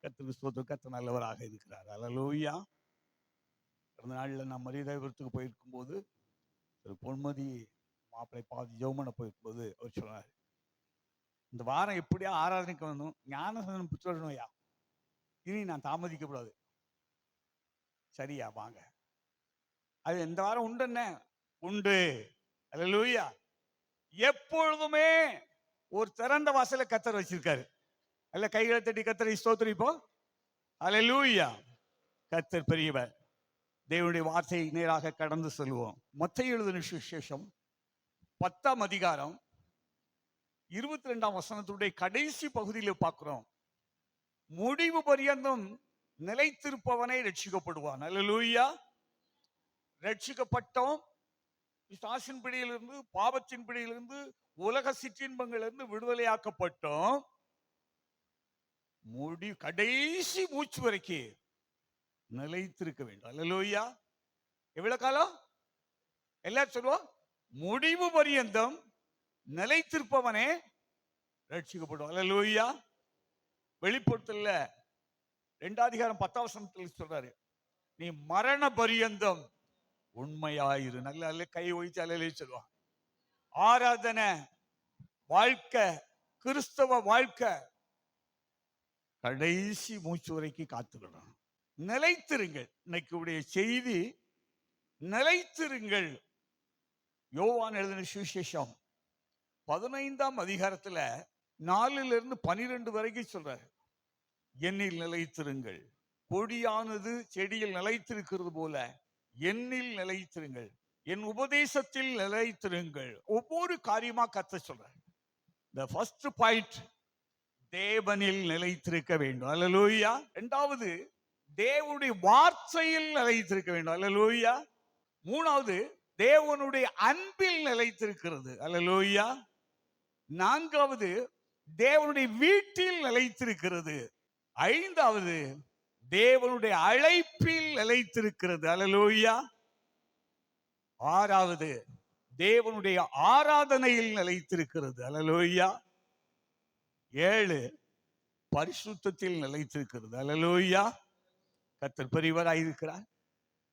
கர்த்தருக்கு ஸ்தோத்திரம். கர்த்தர் நல்லவராக இருக்கிறார். அல்லேலூயா. கடந்த நாளில் நான் மரியாதைபுரத்துக்கு போயிருக்கும் போது ஒரு பொன்மதி மாப்பிள்ளை பாதி ஜெபம் பண்ண போயிருக்கும்போது அவர் சொன்னார், இந்த வாரம் எப்படியா ஆராதனைக்கு வரணும், ஞானசனம் புத்தகம்யா, இனி நான் தாமதிக்கக்கூடாது. சரியா, வாங்க. அது இந்த வாரம் உண்டுன்னு உண்டு. அல்லேலூயா. எப்பொழுதுமே ஒரு திறந்த வாசலை கர்த்தர் வச்சிருக்காரு. அல்ல, கைகளை தட்டி கர்த்தரை ஸ்தோத்திரிப்போம். அல்லேலூயா. கர்த்தர் பெரியவர். தேவனுடைய வார்த்தையை நேராக கடந்து செல்வோம். மத்தேயு எழுதின சுவிசேஷம் 10ஆம் அதிகாரம் 22ஆம் வசனத்துடைய கடைசி பகுதியில் பார்க்கிறோம். முடிவு பரியந்தம் நிலைத்திருப்பவனே ரட்சிக்கப்படுவான். அல்லேலூயா. ரட்சிக்கப்பட்டோம், பிசாசின் பிடியிலிருந்து, பாவத்தின் பிடியிலிருந்து, உலக சிற்றின்பங்களிலிருந்து விடுதலையாக்கப்பட்டோம். கடைசி மூச்சு வரைக்கும் நிலைத்திருக்க வேண்டும். அல்லேலூயா. எவ்வளவு காலம்? எல்லாரும் சொல்லுவோம், முடிவு பரியந்தம் நிலைத்திருப்பவனே ரட்சிக்கப்படுவான். அல்லேலூயா. வெளிப்படுத்தல 2ஆம் அதிகாரம் 10ஆம் வசனத்தில் சொல்றாரு, நீ மரண பரியந்தம் உண்மையாயிரு. நல்ல கை ஒழிச்சு அல்லேலூயா சொல்லுவான். ஆராதனை வாழ்க்கை, கிறிஸ்தவ வாழ்க்கை கடைசி மூச்சு வரைக்கும் காத்துக்கணும். நிலைத்திருங்கள். இன்னைக்கு உடைய செய்தி நிலைத்திருங்கள். யோவான் எழுதின சுவிசேஷம் 15ஆம் அதிகாரத்துல 4 - 12 வரைக்கும் சொல்றாரு, என்னில் நிலைத்திருங்கள். கொடியானது செடியில் நிலைத்திருக்கிறது போல என்னில் நிலைத்திருங்கள், என் உபதேசத்தில் நிலைத்திருங்கள். ஒவ்வொரு காரியமா கர்த்தர் சொல்றாரு. The first point, தேவனில் நிலைத்திருக்க வேண்டும். அல்லேலூயா. இரண்டாவது, தேவனுடைய வார்த்தையில் நிலைத்திருக்க வேண்டும். அல்லேலூயா. மூணாவது, தேவனுடைய அன்பில் நிலைத்திருக்கிறது. அல்லேலூயா. நான்காவது, தேவனுடைய வீட்டில் நிலைத்திருக்கிறது. ஐந்தாவது, தேவனுடைய அழைப்பில் நிலைத்திருக்கிறது. அல்லேலூயா. ஆறாவது, தேவனுடைய ஆராதனையில் நிலைத்திருக்கிறது. அல்லேலூயா. 7, பரிசுத்தத்தில் நிலைத்திருக்கிறது. அல்லேலூயா. கர்த்தர் பெரியவராய் இருக்கிறார்.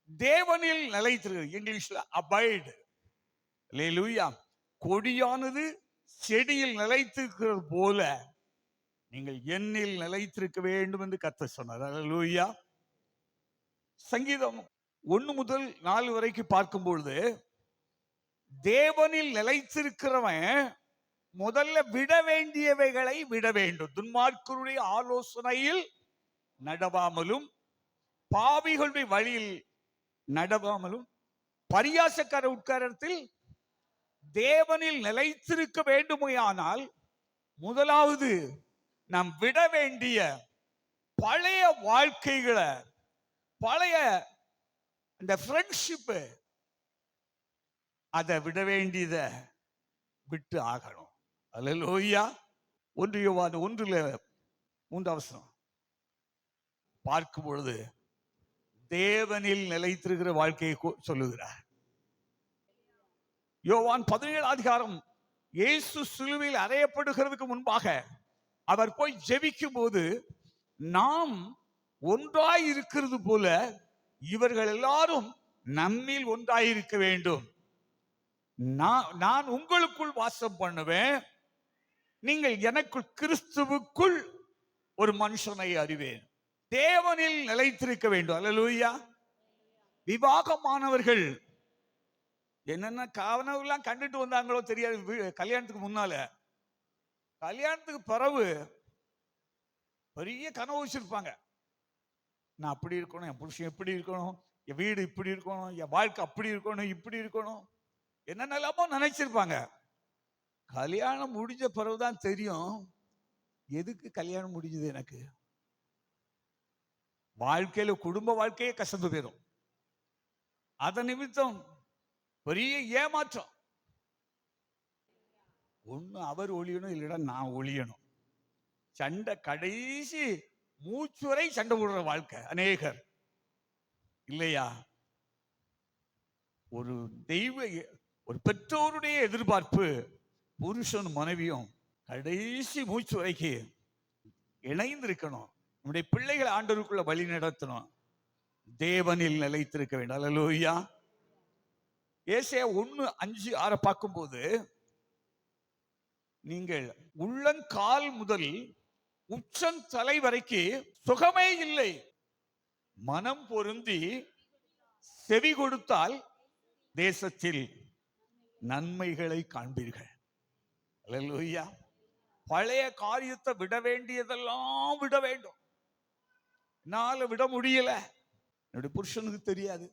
தேவனில் நிலைத்திருக்கிறது. இங்கிலீஷ்ல அபைட். அல்லேலூயா. கொடியானது செடியில் நிலைத்திருக்கிறது போல நீங்கள் என்னில் நிலைத்திருக்க வேண்டும் என்று கர்த்தர் சொன்னார். அல்லேலூயா. சங்கீதம் 1 முதல் 4 வரைக்கும் பார்க்கும் பொழுது, தேவனில் நிலைத்திருக்கிறவன் முதல்ல விட வேண்டியவைகளை விட வேண்டும். துன்மார்க்கருடைய ஆலோசனையில் நடவாமலும், பாவிகளுடைய வழியில் நடவாமலும், பரியாசக்கார உட்காரத்தில் தேவனில் நிலைத்திருக்க வேண்டுமையானால் முதலாவது நாம் விட வேண்டிய பழைய வாழ்க்கைகளை, பழைய இந்த ஃப்ரெண்ட்ஷிப், அதை விட வேண்டியத விட்டு ஆகணும். அல்லேலூயா. 1 யோவான் 1:3 பார்க்கும் பொழுது தேவனில் நிலைத்திருக்கிற வாழ்க்கையை சொல்லுகிறார். யோவான் 17ஆம் அதிகாரம், இயேசு சிலுவையில் அறையப்படுகிறதுக்கு முன்பாக அவர் போய் ஜெபிக்கும் போது, நாம் ஒன்றாய் இருக்கிறது போல இவர்கள் எல்லாரும் நம்மில் ஒன்றாயிருக்க வேண்டும். நான் உங்களுக்குள் வாசம் பண்ணுவேன், நீங்கள் எனக்குள், கிறிஸ்துவுக்குள் ஒரு மனுஷனை அறிவேன். தேவனில் நிலைத்திருக்க வேண்டும். அல்லேலூயா. விவாகமானவர்கள் என்னென்ன கனவுலாம் கண்டுட்டு வந்தாங்களோ தெரியாது. கல்யாணத்துக்கு முன்னால, கல்யாணத்துக்கு பிறகு பெரிய கனவு வச்சிருப்பாங்க. நான் அப்படி இருக்கணும், என் புருஷன் எப்படி இருக்கணும், என் வீடு இப்படி இருக்கணும், என் வாழ்க்கை அப்படி இருக்கணும், இப்படி இருக்கணும், என்னென்னலாமோ நினைச்சிருப்பாங்க. கல்யாணம் முடிஞ்ச பிறகுதான் தெரியும் எதுக்கு கல்யாணம் முடிஞ்சது. எனக்கு வாழ்க்கையில குடும்ப வாழ்க்கையே கசந்து போயிடும். அதன் நிமித்தம் பெரிய ஏமாற்றம். ஒண்ணு அவர் ஒழியணும், இல்லைன்னா நான் ஒழியணும். சண்டை, கடைசி மூச்சு வரை சண்டை போடுற வாழ்க்கை அநேகர் இல்லையா? ஒரு பெற்றோருடைய எதிர்பார்ப்பு, புருஷன் மனைவியும் கடைசி மூச்சு வரைக்கும் இணைந்திருக்கணும். நம்முடைய பிள்ளைகளை ஆண்டவருக்குள்ள வழி நடத்தணும். தேவனில் நிலைத்திருக்க வேண்டும். அல்லேலூயா. ஏசாயா 1:5-6 பார்க்கும்போது, நீங்கள் உள்ளங்கால் முதல் உச்சந்தலை வரைக்கும் சுகமே இல்லை, மனம் பொருந்தி செவி கொடுத்தால் தேசத்தில் நன்மைகளை காண்பீர்கள். அல்லேலூயா. பழைய காரியத்தை விட வேண்டியதெல்லாம் விட வேண்டும். என்னால விட முடியல. என்னுடைய புருஷனுக்கு தெரியாது,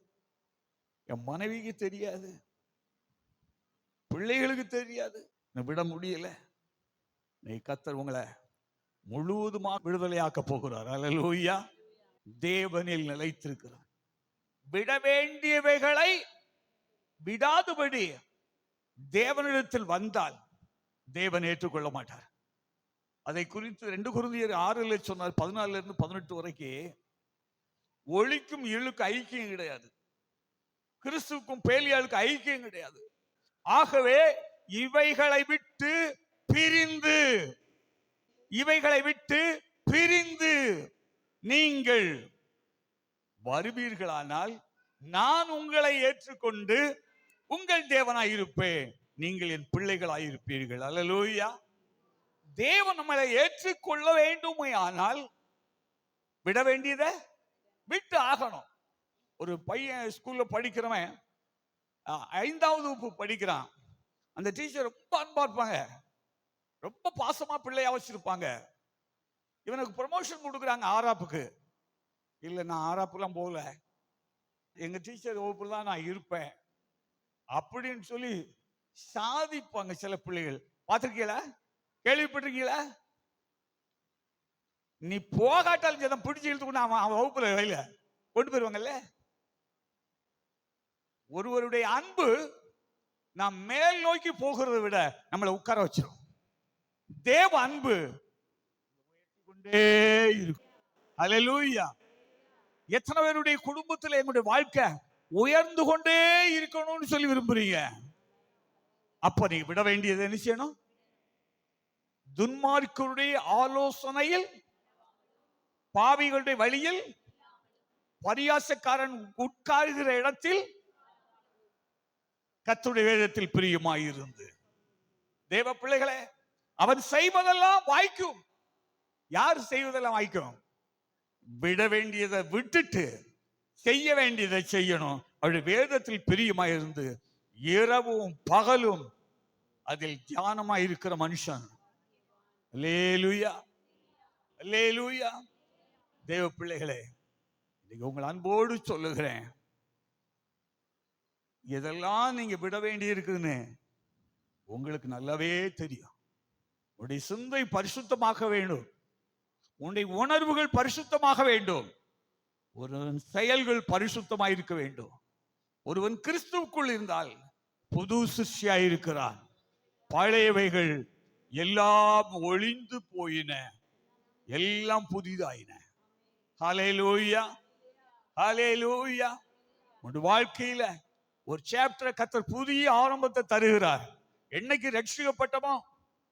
என் மனைவிக்கு தெரியாது, பிள்ளைகளுக்கு தெரியாது, விட முடியல. கர்த்தர் உங்களை முழுவதுமாக விடுதலையாக்க போகிறார். அல்லேலூயா. தேவனில் நிலைத்திருக்கிறார். விட வேண்டியவைகளை விடாதபடி தேவனிடத்தில் வந்தால் தேவன் ஏற்றுக்கொள்ள மாட்டார். அதை குறித்து 2 கொரிந்தியர் 6 சொன்னார். 14-18 வரைக்கும் ஒளிக்கும் இருளுக்கு ஐக்கியம் கிடையாது, கிறிஸ்துவுக்கும் பேலியாளுக்கு ஐக்கியம் கிடையாது. ஆகவே இவைகளை விட்டு பிரிந்து நீங்கள் வருவீர்களானால் நான் உங்களை ஏற்றுக்கொண்டு உங்கள் தேவனாயிருப்பேன், நீங்கள் என் பிள்ளைகளாயிருப்பீர்கள். அல்லேலூயா. தேவன் நம்மளை ஏற்றுக்கொள்ள வேண்டுமே ஆனால் விட வேண்டியதை விட்டு ஆகணும். ஒரு பையன் ஸ்கூல்ல படிக்கிறவன் 5வது வகுப்பு படிக்கிறான். அந்த டீச்சர் ரொம்ப அன்பா இருப்பாங்க, ரொம்ப பாசமா பிள்ளையா வச்சிருப்பாங்க. இவனுக்கு ப்ரமோஷன் கொடுக்குறாங்க ஆறாப்புக்கு. இல்லை, நான் ஆறாப்புலாம் போகல, எங்க டீச்சர் வகுப்புல தான் நான் இருப்பேன் அப்படின்னு சொல்லி சாதிப்பாங்க சில பிள்ளைகள். பார்த்திருக்கீங்களா? கேள்விப்பட்டிருக்கீங்களா? நீ போகாட்டாலும் ஜனம் பிடிச்சி இழுத்துக்கொண்டு அவன் வகுப்புல வெளியில கொண்டு போயிருவாங்கல்ல. ஒருவருடைய அன்பு நாம் மேல் நோக்கி போகிறதை விட நம்மளை உட்கார வச்சிடும். தேவ அன்பு கொண்டே இருக்கும். அல்லேலூயா. எத்தனை பேருடைய குடும்பத்தில் எங்களுடைய வாழ்க்கை உயர்ந்து கொண்டே இருக்கணும்னு சொல்லி விரும்புறீங்க? அப்ப நீங்க விட வேண்டியது என்ன செய்யணும்? துன்மார்க்கருடைய ஆலோசனையில், பாவிகளுடைய வழியில், பரியாசக்காரன் உட்காருகிற இடத்தில் கர்த்தருடைய வேதத்தில் பிரியமாயிருந்து. தேவ பிள்ளைகளே, அவன் செய்வதெல்லாம் வாய்க்கும். யார் செய்வதெல்லாம் வாய்க்கும்? விட வேண்டியதை விட்டுட்டு செய்ய வேண்டியதை செய்யணும். அவருடைய வேதத்தில் பிரியமாயிருந்து இரவும் பகலும் அதில் தியானமாய் இருக்கிற மனுஷன். அல்லேலூயா, அல்லேலூயா. தேவ பிள்ளைகளே, இன்னைக்கு உங்கள் அன்போடு சொல்லுகிறேன், எதெல்லாம் நீங்க விட வேண்டி இருக்குன்னு உங்களுக்கு நல்லாவே தெரியும். உன்னுடைய சிந்தை பரிசுத்தமாக வேண்டும், உன்னுடைய உணர்வுகள் பரிசுத்தமாக வேண்டும், ஒருவன் செயல்கள் பரிசுத்தமாக இருக்க வேண்டும். ஒருவன் கிறிஸ்துவுக்குள் இருந்தால் புது சிருஷ்டியாய் இருக்கிறான். பழையவைகள் எல்லாம் ஒளிந்து போயின, எல்லாம் புதிதாயின. ஹல்லேலூயா, ஹல்லேலூயா. உன் வாழ்க்கையில ஒரு சாப்டரை கர்த்தர் புதிய ஆரம்பத்தை தருகிறார். என்னைக்கு ரட்சிக்கப்பட்டமோ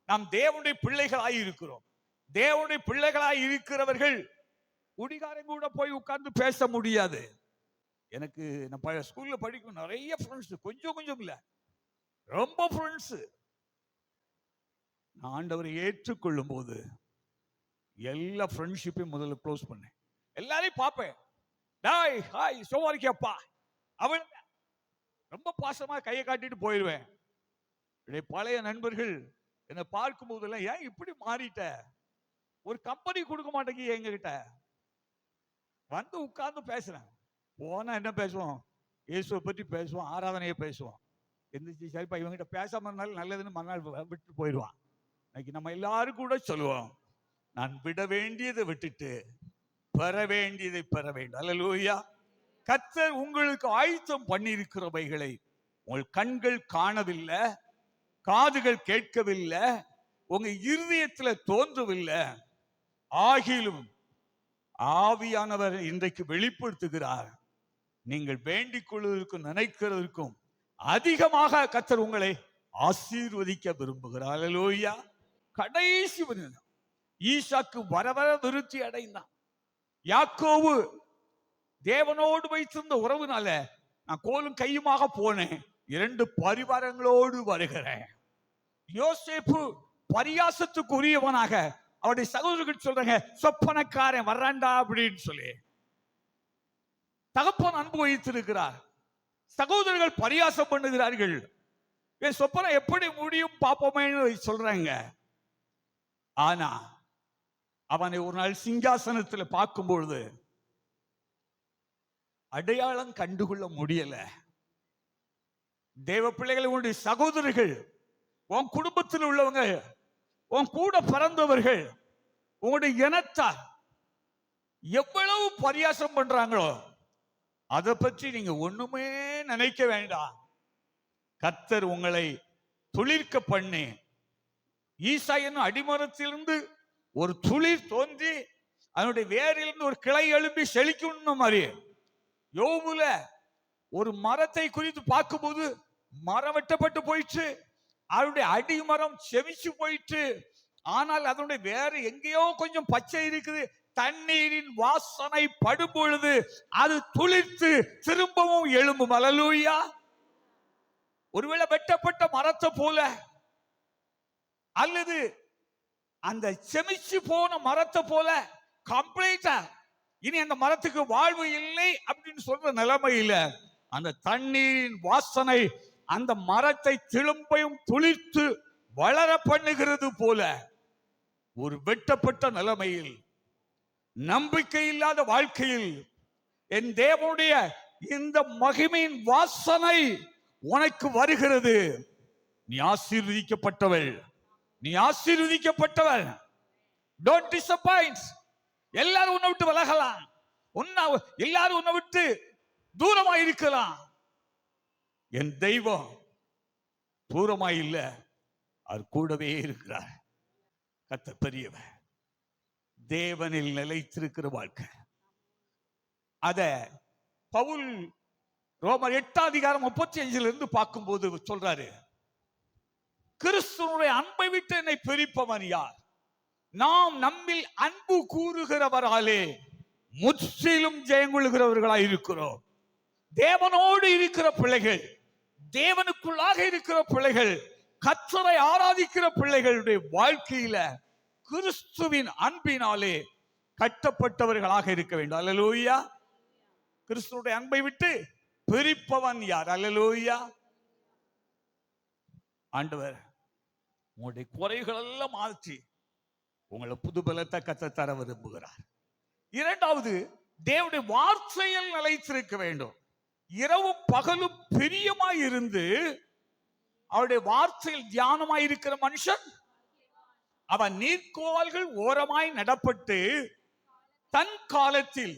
நாம் தேவனுடைய பிள்ளைகளாய் இருக்கிறோம். தேவனுடைய பிள்ளைகளாய் இருக்கிறவர்கள் குடிகாரங்க கூட போய் உட்கார்ந்து பேச முடியாது. எனக்கு நான் ஸ்கூல்ல படிக்கும் நிறைய ஃப்ரெண்ட்ஸ், கொஞ்சம் கொஞ்சம் இல்ல, ரொம்ப ஃப்ரெண்ட்ஸ். நான் ஆண்டவரை ஏற்றுக்கொள்ளும் போது எல்லா ஃப்ரெண்ட்ஷிப்பையும் முதல்ல க்ளோஸ் பண்ணேன். எல்லாரையும் பார்ப்பேன், டாய் ஹாய் சோமாரிக்கப்பா, அவன் ரொம்ப பாசமா கையை காட்டிட்டு போயிடுவேன். பழைய நண்பர்கள் என்னை பார்க்கும் போதெல்லாம், ஏன் இப்படி மாறிட்ட, ஒரு கம்பெனி கொடுக்க மாட்டேங்க எங்க கிட்ட வந்து உட்கார்ந்து பேசுறேன். போனா என்ன பேசுவோம்? இயேசுவை பற்றி பேசுவோம், ஆராதனையை பேசுவோம். எந்திரிச்சு சரிப்பா இவங்கிட்ட பேசாம இருந்தாலும் நல்லதுன்னு மறுநாள் விட்டு போயிடுவான். இன்னைக்கு நம்ம எல்லாரும் கூட சொல்லுவோம், நான் விட வேண்டியதை விட்டுட்டு பெற வேண்டியதை பெற வேண்டும். அல்லேலூயா. கர்த்தர் உங்களுக்கு ஆயத்தம் பண்ணியிருக்கிறவைகளை உங்கள் கண்கள் காணவில்லை, காதுகள் கேட்கவில்லை, உங்க இருதயத்தில் தோன்றவில்லை. ஆகிலும் ஆவியானவர் இன்றைக்கு வெளிப்படுத்துகிறார். நீங்கள் வேண்டிக் கொள்வதற்கும் நினைக்கிறதற்கும் அதிகமாக கர்த்தர் உங்களை ஆசீர்வதிக்க விரும்புகிறார். அல்லேலூயா. கடைசி ஈசாக்கு வர வர விருத்தி அடைந்தான். யாக்கோபு தேவனோடு வைத்திருந்த உறவுனால நான் கோலும் கையுமாக போனேன், 2 பரிவாரங்களோடு வருகிறேன். யோசேப்பு பரியாசத்துக்கு உரியவனாக அவருடைய சகோதரர்கள் சொல்றாங்க, சொப்பனக்காரன் வர்றாண்டா அப்படின்னு சொல்லி. தகப்பன் அன்பு வைத்திருக்கிறார், சகோதரர்கள் பரியாசம் பண்ணுகிறார்கள். என் சொப்பனம் எப்படி முடியும் பாப்போமே சொல்றாங்க. ஆனா அவனை ஒரு நாள் சிங்காசனத்தில் பார்க்கும் பொழுது அடையாளம் கண்டுகொள்ள முடியல. தேவ பிள்ளைகள், உன்னுடைய சகோதரர்கள், உன் குடும்பத்தில் உள்ளவங்க, உன் கூட பிறந்தவர்கள், உங்களுடைய இனத்தார் எவ்வளவு பரியாசம் பண்றாங்களோ அதை பற்றி நீங்க ஒண்ணுமே நினைக்க வேண்டாம். கர்த்தர் உங்களை துளிர்க்க பண்ணி, ஈசா என்னும் அடிமரத்திலிருந்து ஒரு துளிர் தோன்றி அதனுடைய வேரிலிருந்து ஒரு கிளை எழுப்பி செழிக்கணும் மாதிரி. யோபுல ஒரு மரத்தை குறித்து பார்க்கும்போது மரம் வெட்டப்பட்டு போயிற்று, அதனுடைய அடிமரம் செவிச்சு போயிற்று, ஆனால் அதனுடைய வேற எங்கேயோ கொஞ்சம் பச்சை இருக்குது. தண்ணீரின் வாசனை படும் பொழுது அது துளிர்த்து திரும்பவும் எழும்பும். அல்லேலூயா. ஒருவேளை வெட்டப்பட்ட மரத்தை போல அல்லது அந்த செமிச்சு போன மரத்தை போல கம்ப்ளீட்டா இனி அந்த மரத்துக்கு வாழ்வு இல்லை அப்படின்னு சொல்ற நிலைமையில அந்த தண்ணீரின் வாசனை அந்த மரத்தை திரும்பவும் துளிர்த்து வளர பண்ணுகிறது போல ஒரு வெட்டப்பட்ட நிலைமையில், நம்பிக்கை இல்லாத வாழ்க்கையில் என் தேவனுடைய இந்த மகிமையின் வாசனை உனக்கு வருகிறது. நீ ஆசீர்வதிக்கப்பட்டவள், நீ ஆசீர்வதிக்கப்பட்டவள். Don't disappoint. எல்லாரும் உன்னை விட்டு விலகலாம், எல்லாரும் உன்னை விட்டு தூரமா இருக்கலாம். என் தெய்வம் தூரமா இல்ல, அவர் கூடவே இருக்கிறார். கர்த்தர் பெரியவர். தேவனில் நிலைத்திருக்கிற வாழ்க்கை, அத பவுல் ரோமர் 8:35 பார்க்கும்போது சொல்றாரு, கிறிஸ்துவுடைய அன்பை விட்டு என்னை பிரிப்பவன் யார்? நாம் நம்மில் அன்பு கூறுகிறவராலே முற்றிலும் ஜெயங்கொள்கிறவர்களாய் இருக்கிறோம். தேவனோடு இருக்கிற பிள்ளைகள், தேவனுக்குள்ளாக இருக்கிற பிள்ளைகள், கர்த்தரை ஆராதிக்கிற பிள்ளைகளுடைய வாழ்க்கையில கிறிஸ்துவின் அன்பினாலே கட்டப்பட்டவர்களாக இருக்க வேண்டும். அல்லேலூயா. கிறிஸ்துவுடைய அன்பை விட்டு பிரிப்பவன் யார்? அல்லேலூயா. ஆண்டவர் உங்களுடைய குறைகள் எல்லாம் மாற்றி உங்களை புது பலத்தை கர்த்தர் தர விரும்புகிறார். இரண்டாவது, தேவனுடைய வார்த்தையில் நிலைத்திருக்க வேண்டும். இரவும் பகலும் பிரியமாய் இருந்து அவருடைய வார்த்தையில் தியானமாய் இருக்கிற மனுஷன் அவன் நீர்க்கோல்கள் ஓரமாய் நடப்பட்டு தன் காலத்தில்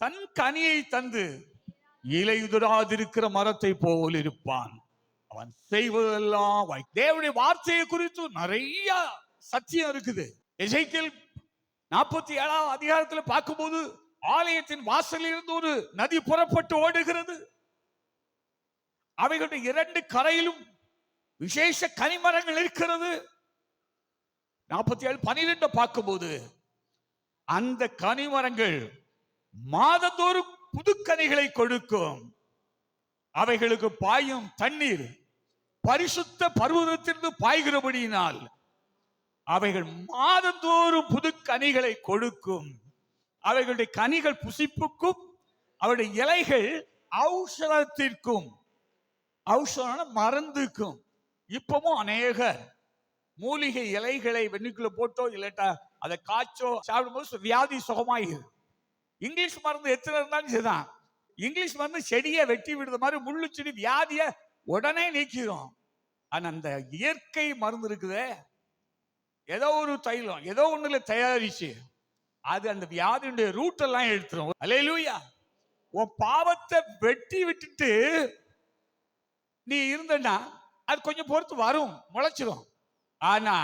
தன் கனியை தந்து இலையுதிராதிருக்கிற மரத்தை போல் இருப்பான். அவன் செய்வதெல்லாம் தேவனுடைய வார்த்தையை குறித்து நிறைய சத்தியம் இருக்குது. எசேக்கியேல் 47ஆம் அதிகாரத்தில் பார்க்கும்போது ஆலயத்தின் வாசலில் இருந்து ஒரு நதி புறப்பட்டு ஓடுகிறது. அவைகளுடைய 2 கரையிலும் விசேஷ கனிமரங்கள் இருக்கிறது. 47:12 பார்க்கும்போது அந்த கனிமரங்கள் மாதந்தோறும் புதுக்கனிகளை கொடுக்கும். அவைகளுக்கு பாயும் தண்ணீர் பரிசுத்த பர்வதத்திலிருந்து பாய்கிறபடியினால் அவைகள் மாதந்தோறும் புது கனிகளை கொடுக்கும். அவைகளுடைய கனிகள் புசிப்புக்கும் அவருடைய இலைகள் ஔஷதத்திற்கும், ஔஷதம் மருந்துக்கும். இப்பவும் அநேக மூலிகை இலைகளை வெண்ணிக்குள்ள போட்டோ இல்லாட்டா அதை காய்ச்சோ சாப்பிடும்போது வியாதி சுகமாயிரு. இங்கிலீஷ் மருந்து எத்தனை இருந்தாலும் சரிதான், இங்கிலீஷ் மருந்து செடியை வெட்டி விடுற மாதிரி முள்ளு செடி வியாதிய உடனே நீக்கிடும். ஆனா அந்த இயற்கை மருந்து இருக்குதே, ஏதோ ஒரு தைலம் ஏதோ ஒண்ணுல தயாரிச்சு அது அந்த வியாதியுடைய ரூட் எல்லாம் எடுத்துரும். அல்லேலூயா. உன் பாவத்தை வெட்டி விட்டுட்டு நீ இருந்தனா அது கொஞ்சம் பொறுத்து வரும், முளைச்சிடும். ஆனா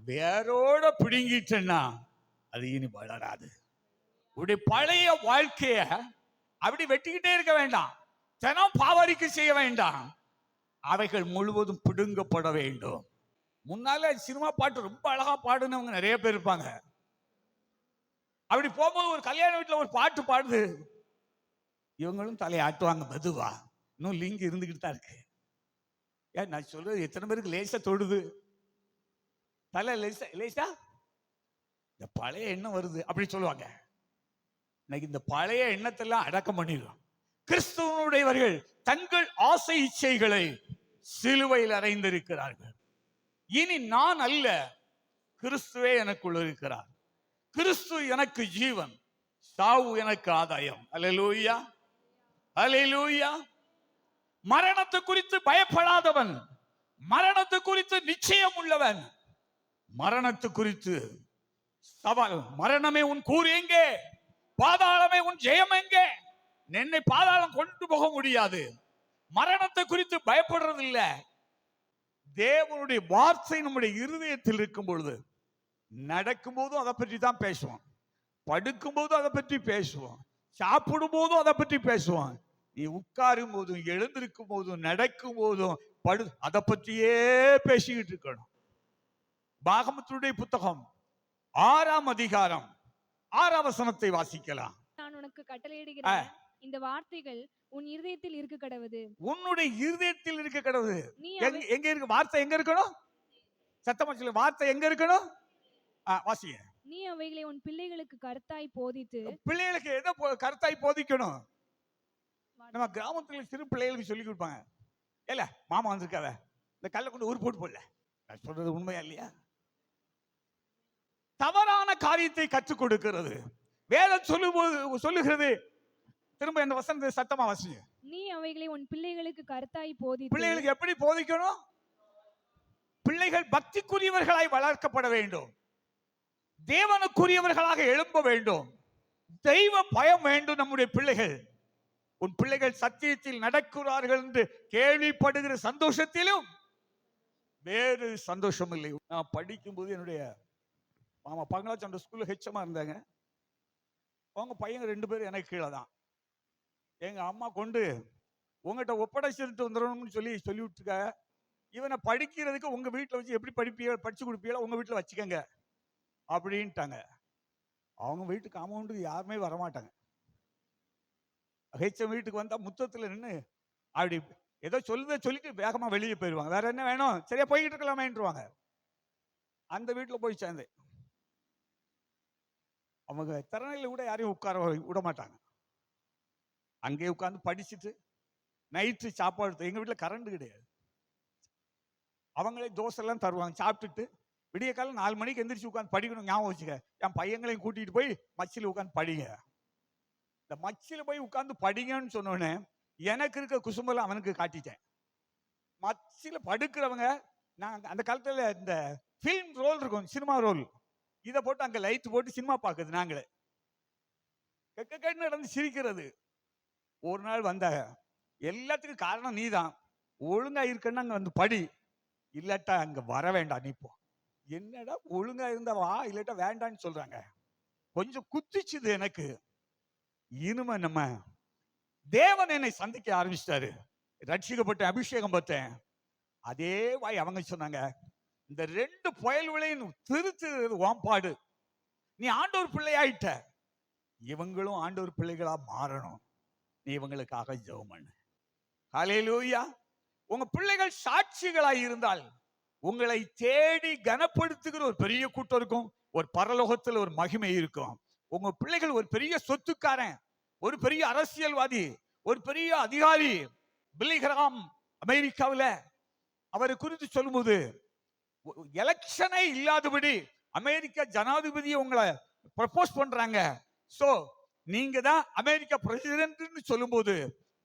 வேரோட பிடுங்கிட்டா அது இனி வளராது. உடைய பழைய வாழ்க்கைய அப்படி வெட்டிக்கிட்டே இருக்க வேண்டாம், தினம் பாவரிக்கை செய்ய வேண்டாம். அவைகள் முழுவதும் பிடுங்கப்பட வேண்டும். முன்னால சினிமா பாட்டு ரொம்ப அழகா பாடுனவங்க நிறைய பேர் இருப்பாங்க. அப்படி போகும்போது ஒரு கல்யாண வீட்டுல ஒரு பாட்டு பாடுது, இவங்களும் தலையாட்டுவாங்க மெதுவா. இன்னும் லிங்க் இருந்துகிட்டு தான் இருக்கு. ஏன் நான் சொல்றது எத்தனை பேருக்கு லேசா தொடுது? தலை லேசா லேசா இந்த பழைய எண்ணம் வருது அப்படி சொல்லுவாங்க. இன்னைக்கு இந்த பழைய எண்ணத்தெல்லாம் அடக்கம் பண்ணிடுவோம். கிறிஸ்துவனுடையவர்கள் தங்கள் ஆசை இச்சைகளை சிலுவையில் அறைந்திருக்கிறார்கள். இனி நான் அல்ல, கிறிஸ்துவே எனக்குள் இருக்கிறார். கிறிஸ்து எனக்கு ஜீவன், சாவு எனக்கு ஆதாயம். அல்லேலூயா, அல்லேலூயா. மரணத்தை குறித்து பயப்படாதவன், மரணத்தை குறித்து நிச்சயம் உள்ளவன், மரணத்தை குறித்து சவால், மரணமே உன் கூறு எங்கே, பாதாளமே உன் ஜெயம் எங்கே? என்னை பாதாளம் கொண்டு போக முடியாது. மரணத்தை குறித்து பயப்படுறது இல்ல. தேவனுடைய வார்த்தை நம்முடைய இருதயத்தில் இருக்கும் பொழுது, நடக்கும் போதும் அதை பற்றி தான் பேசுவோம், படுக்கும் போதும் அதை பற்றி பேசுவோம், சாப்பிடும் போதும் அதை பற்றி பேசுவோம். நீ உட்காரும் போதும், எழுந்திருக்கும் போதும், நடக்கும் போதும் அதை பற்றியே பேசிக்கிட்டு இருக்கணும். பாகமத்துடைய புத்தகம் 6ஆம் அதிகாரம் 6ஆம் வசனத்தை வாசிக்கலாம். நான் உனக்கு கட்டளையிடுகிறேன், இந்த வார்த்தைகள் உன் இருதயத்தில் இருக்க கடவுது. உன்னுடைய இருதயத்தில் இருக்க கடவுது. எங்க இருக்கு வார்த்தை? எங்க இருக்கணும்? சத்தமா சொல்லு, வார்த்தை எங்க இருக்கணும்? வாசிங்க. நீ அவைகளை உன் பிள்ளைகளுக்கு கருத்தாய் போதித்து. பிள்ளைகளுக்கு எதை கருத்தாய் போதிக்கணும்? நம்ம கிராமத்துல சிறு பிள்ளைகளுக்கு சொல்லி கொடுப்பாங்க, ஏல மாமா வந்திருக்காவ, இந்த கல்லை கொண்டு ஊர் போட்டு போடல. நான் சொல்றது உண்மையா இல்லையா? தவறான காரியத்தை கற்றுக் கொடுக்கிறது. வேதம் சொல்லுகிறது. திரும்ப இந்த வசனத்தை சத்தமா வாசிங்க. நீ அவைகளை உன் பிள்ளைகளுக்கு கருத்தாய் போதித்து. பிள்ளைகளுக்கு எப்படி போதிக்கணும்? பிள்ளைகள் பக்திக்குரியவர்களாய் வளர்க்கப்பட வேண்டும், தேவனுக்குரியவர்களாக எழும்ப வேண்டும், தெய்வ பயம் வேண்டும். நம்முடைய பிள்ளைகள், உன் பிள்ளைகள் சத்தியத்தில் நடக்கிறார்கள் என்று கேள்விப்படுகிற சந்தோஷத்திலும் வேறு சந்தோஷம் இல்லை. நான் படிக்கும்போது என்னுடைய மாமா பங்களாச்சு அந்த ஸ்கூல்ல ஹெச்எம்மா இருந்தாங்க. அவங்க பையங்க 2 பேரும் எனக்கு கீழே தான். எங்க அம்மா கொண்டு உங்ககிட்ட ஒப்படைச்சிட்டு வந்துடணும்னு சொல்லி விட்டுருக்க. இவனை படிக்கிறதுக்கு உங்க வீட்டில் வச்சு எப்படி படிச்சு கொடுப்பீங்களா, உங்க வீட்டில் வச்சுக்கங்க அப்படின்ட்டாங்க. அவங்க வீட்டுக்கு அமௌண்ட்டுக்கு யாருமே வரமாட்டாங்க. ஹெச்எம் வீட்டுக்கு வந்தா முத்தத்தில் நின்று அப்படி ஏதோ சொல்லிட்டு வேகமா வெளியே போயிடுவாங்க. வேற என்ன வேணும், சரியா போய்கிட்டு இருக்கலாமேன்றுவாங்க. அந்த வீட்டில் போய் சேர்ந்தேன். அவங்க திறனையில கூட யாரையும் உட்கார விட மாட்டாங்க. அங்கே உட்கார்ந்து படிச்சுட்டு நைட்டு சாப்பாடு, எங்க வீட்டில் கரண்ட் கிடையாது, அவங்களே தோசை எல்லாம் தருவாங்க. சாப்பிட்டுட்டு விடிய காலம் 4 மணிக்கு எந்திரிச்சு உட்காந்து படிக்கணும். ஞாபகம் வச்சுக்க, என் பையங்களையும் கூட்டிட்டு போய் மச்சில உட்காந்து படிங்க. இந்த மச்சில போய் உட்காந்து படிங்கன்னு சொன்னோடனே எனக்கு இருக்க குசும்பெல்லாம் அவனுக்கு காட்டிட்டேன். மச்சில படுக்கிறவங்க, நான் அந்த காலத்துல இந்த பிலிம் ரோல் இருக்கும், சினிமா ரோல், இதை போட்டு அங்க லைட் போட்டு சினிமா பார்க்குது. நாங்களே நடந்து சிரிக்கிறது. ஒரு நாள் வந்தாங்க, எல்லாத்துக்கும் காரணம் நீதான், ஒழுங்கா இருக்குன்னு அங்க வந்து படி, இல்லாட்டா அங்க வர வேண்டாம் நீ போ. என்னடா ஒழுங்கா இருந்தா வா, இல்லாட்டா வேண்டான்னு சொல்றாங்க. கொஞ்சம் குத்திச்சுது எனக்கு. இனிமே நம்ம தேவன் என்னை சந்திக்க ஆரம்பிச்சிட்டாரு, ரட்சிக்கப்பட்ட அபிஷேகம் பார்த்தேன். அதே வாய் அவங்க சொன்னாங்க, இந்த 2 புயல்களையும் திருத்துறது வாம்பாடு, நீ ஆண்டவர் பிள்ளையாயிட்ட, இவங்களும் ஆண்டவர் பிள்ளைகளா மாறணும், நீ இவங்களுக்காக ஜெபம் பண்ணு. ஹல்லேலூயா. உங்க பிள்ளைகள் சாட்சிகளாய் இருந்தால் உங்களை தேடி கனப்படுத்துகிற ஒரு பெரிய கூட்டம் இருக்கும், ஒரு பரலோகத்தில் ஒரு மகிமை இருக்கும். உங்க பிள்ளைகள் ஒரு பெரிய சொத்துக்காரன், ஒரு பெரிய அரசியல்வாதி, ஒரு பெரிய அதிகாரி. பில்லி கிரஹாம் அமெரிக்காவில் அவரை குறித்து சொல்லும்போது, எலெக்ஷனே இல்லாதபடி அமெரிக்கா ஜனாதிபதியை உங்களை ப்ரப்போஸ் பண்றாங்க, சோ நீங்க தான் அமெரிக்கா பிரசிடென்ட்னு சொல்லும்போது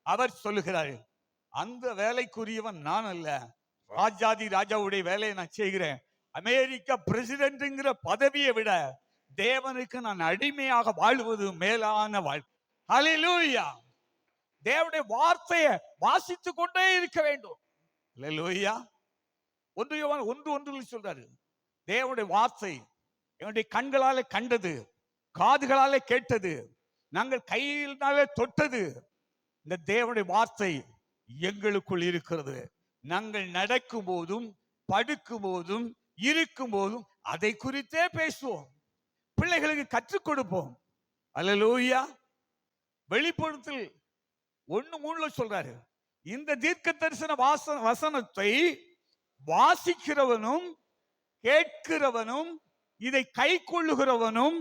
அவர் சொல்லுகிறார், அந்த வேலைக்குரியவன் நான் அல்ல, ராஜாதி ராஜாவுடைய வேலையை நான் செய்கிறேன். அமெரிக்கா பிரசிடென்ட்ங்கிற பதவியை விட தேவனுக்கு நான் அடிமையாக வாழ்வது மேலான வாழ்க்கை. ஹல்லேலூயா. தேவனுடைய வார்த்தையை வாசித்துக் கொண்டே இருக்க வேண்டும். ஹல்லேலூயா. 1:1 சொல்றாரு, தேவனுடைய வார்த்தை என்னுடைய கண்களாலே கண்டது, காதுகளாலே கேட்டது, நாங்கள் கையினாலே தொட்டது, இந்த தேவனுடைய வார்த்தை எங்களுக்குள் இருக்கிறது. நாங்கள் நடக்கும் போதும் படுக்கும் போதும் இருக்கும் போதும் அதை குறித்தே பேசுவோம். பிள்ளைகளுக்கு கற்றுக் கொடுப்போம். அல்லேலூயா. வெளிப்படுத்தல் 1:3 சொல்றாரு, இந்த தீர்க்க தரிசன வசனத்தை வாசிக்கிறவனும் கேட்கிறவனும் இதை கை கொள்ளுகிறவனும்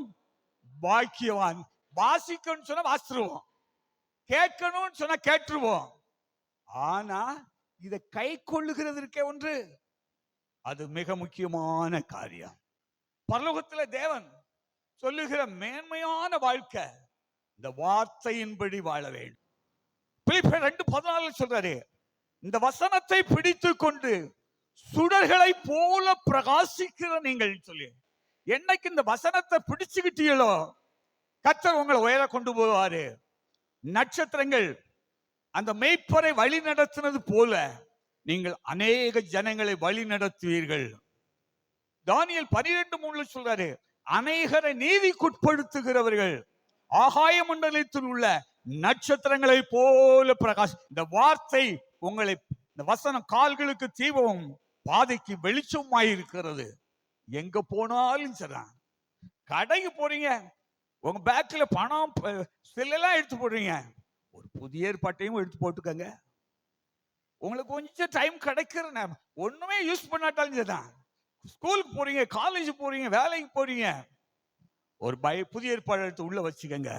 பாக்கியவான். வாசிக்கணும்னு சொன்னா வாசிருவோம், கேட்கணும்னு சொன்னா கேட்டுருவோம். ஆனா இதை கை கொள்ளுகிறதற்கே ஒன்று, அது மிக முக்கியமான காரியம். பரலோகத்தில் தேவன் சொல்லுகிற மேன்மையான வாழ்க்கை இந்த வார்த்தையின்படி வாழ வேண்டும். பிலிப்பியர் 2:14 சொல்றாரு, இந்த வசனத்தை பிடித்துக் கொண்டு சுடர்களை போல பிரகாசிக்கிற நீங்கள் சொல்லி, என்னைக்கு இந்த வசனத்தை பிடிச்சுக்கிட்டீங்களோ கர்த்தர் உங்களை உயர கொண்டு போவாரு. நட்சத்திரங்கள் அந்த மேய்ப்பரை வழி நடத்தினது போல நீங்கள் அநேக ஜனங்களை வழி நடத்துவீர்கள். தானியேல் 12:3 சொல்றாரு, அநேகரை நீதிக்குட்படுத்துகிறவர்கள் ஆகாய மண்டலத்தில் உள்ள நட்சத்திரங்களை போல பிரகாஷ். இந்த வார்த்தை உங்களை, இந்த வசனம் கால்களுக்கு தீபம் பாதைக்கு வெளிச்சமாயிருக்கிறது. எங்க போனாலும் சரி, கடைக்கு போறீங்க, உங்க பேக்ல பணம் செல்லாம் எடுத்து போடுறீங்க, ஒரு புதிய ஏற்பாட்டையும் எடுத்து போட்டுக்கங்க. உங்களுக்கு கொஞ்சம் டைம் கிடைக்கிற நேரம், ஒண்ணுமே யூஸ் பண்ணாட்டாலும் சரிதான். ஸ்கூலுக்கு போறீங்க, காலேஜ் போறீங்க, வேலைக்கு போறீங்க, ஒரு புதிய ஏற்பாடு எடுத்து உள்ள வச்சுக்கங்க.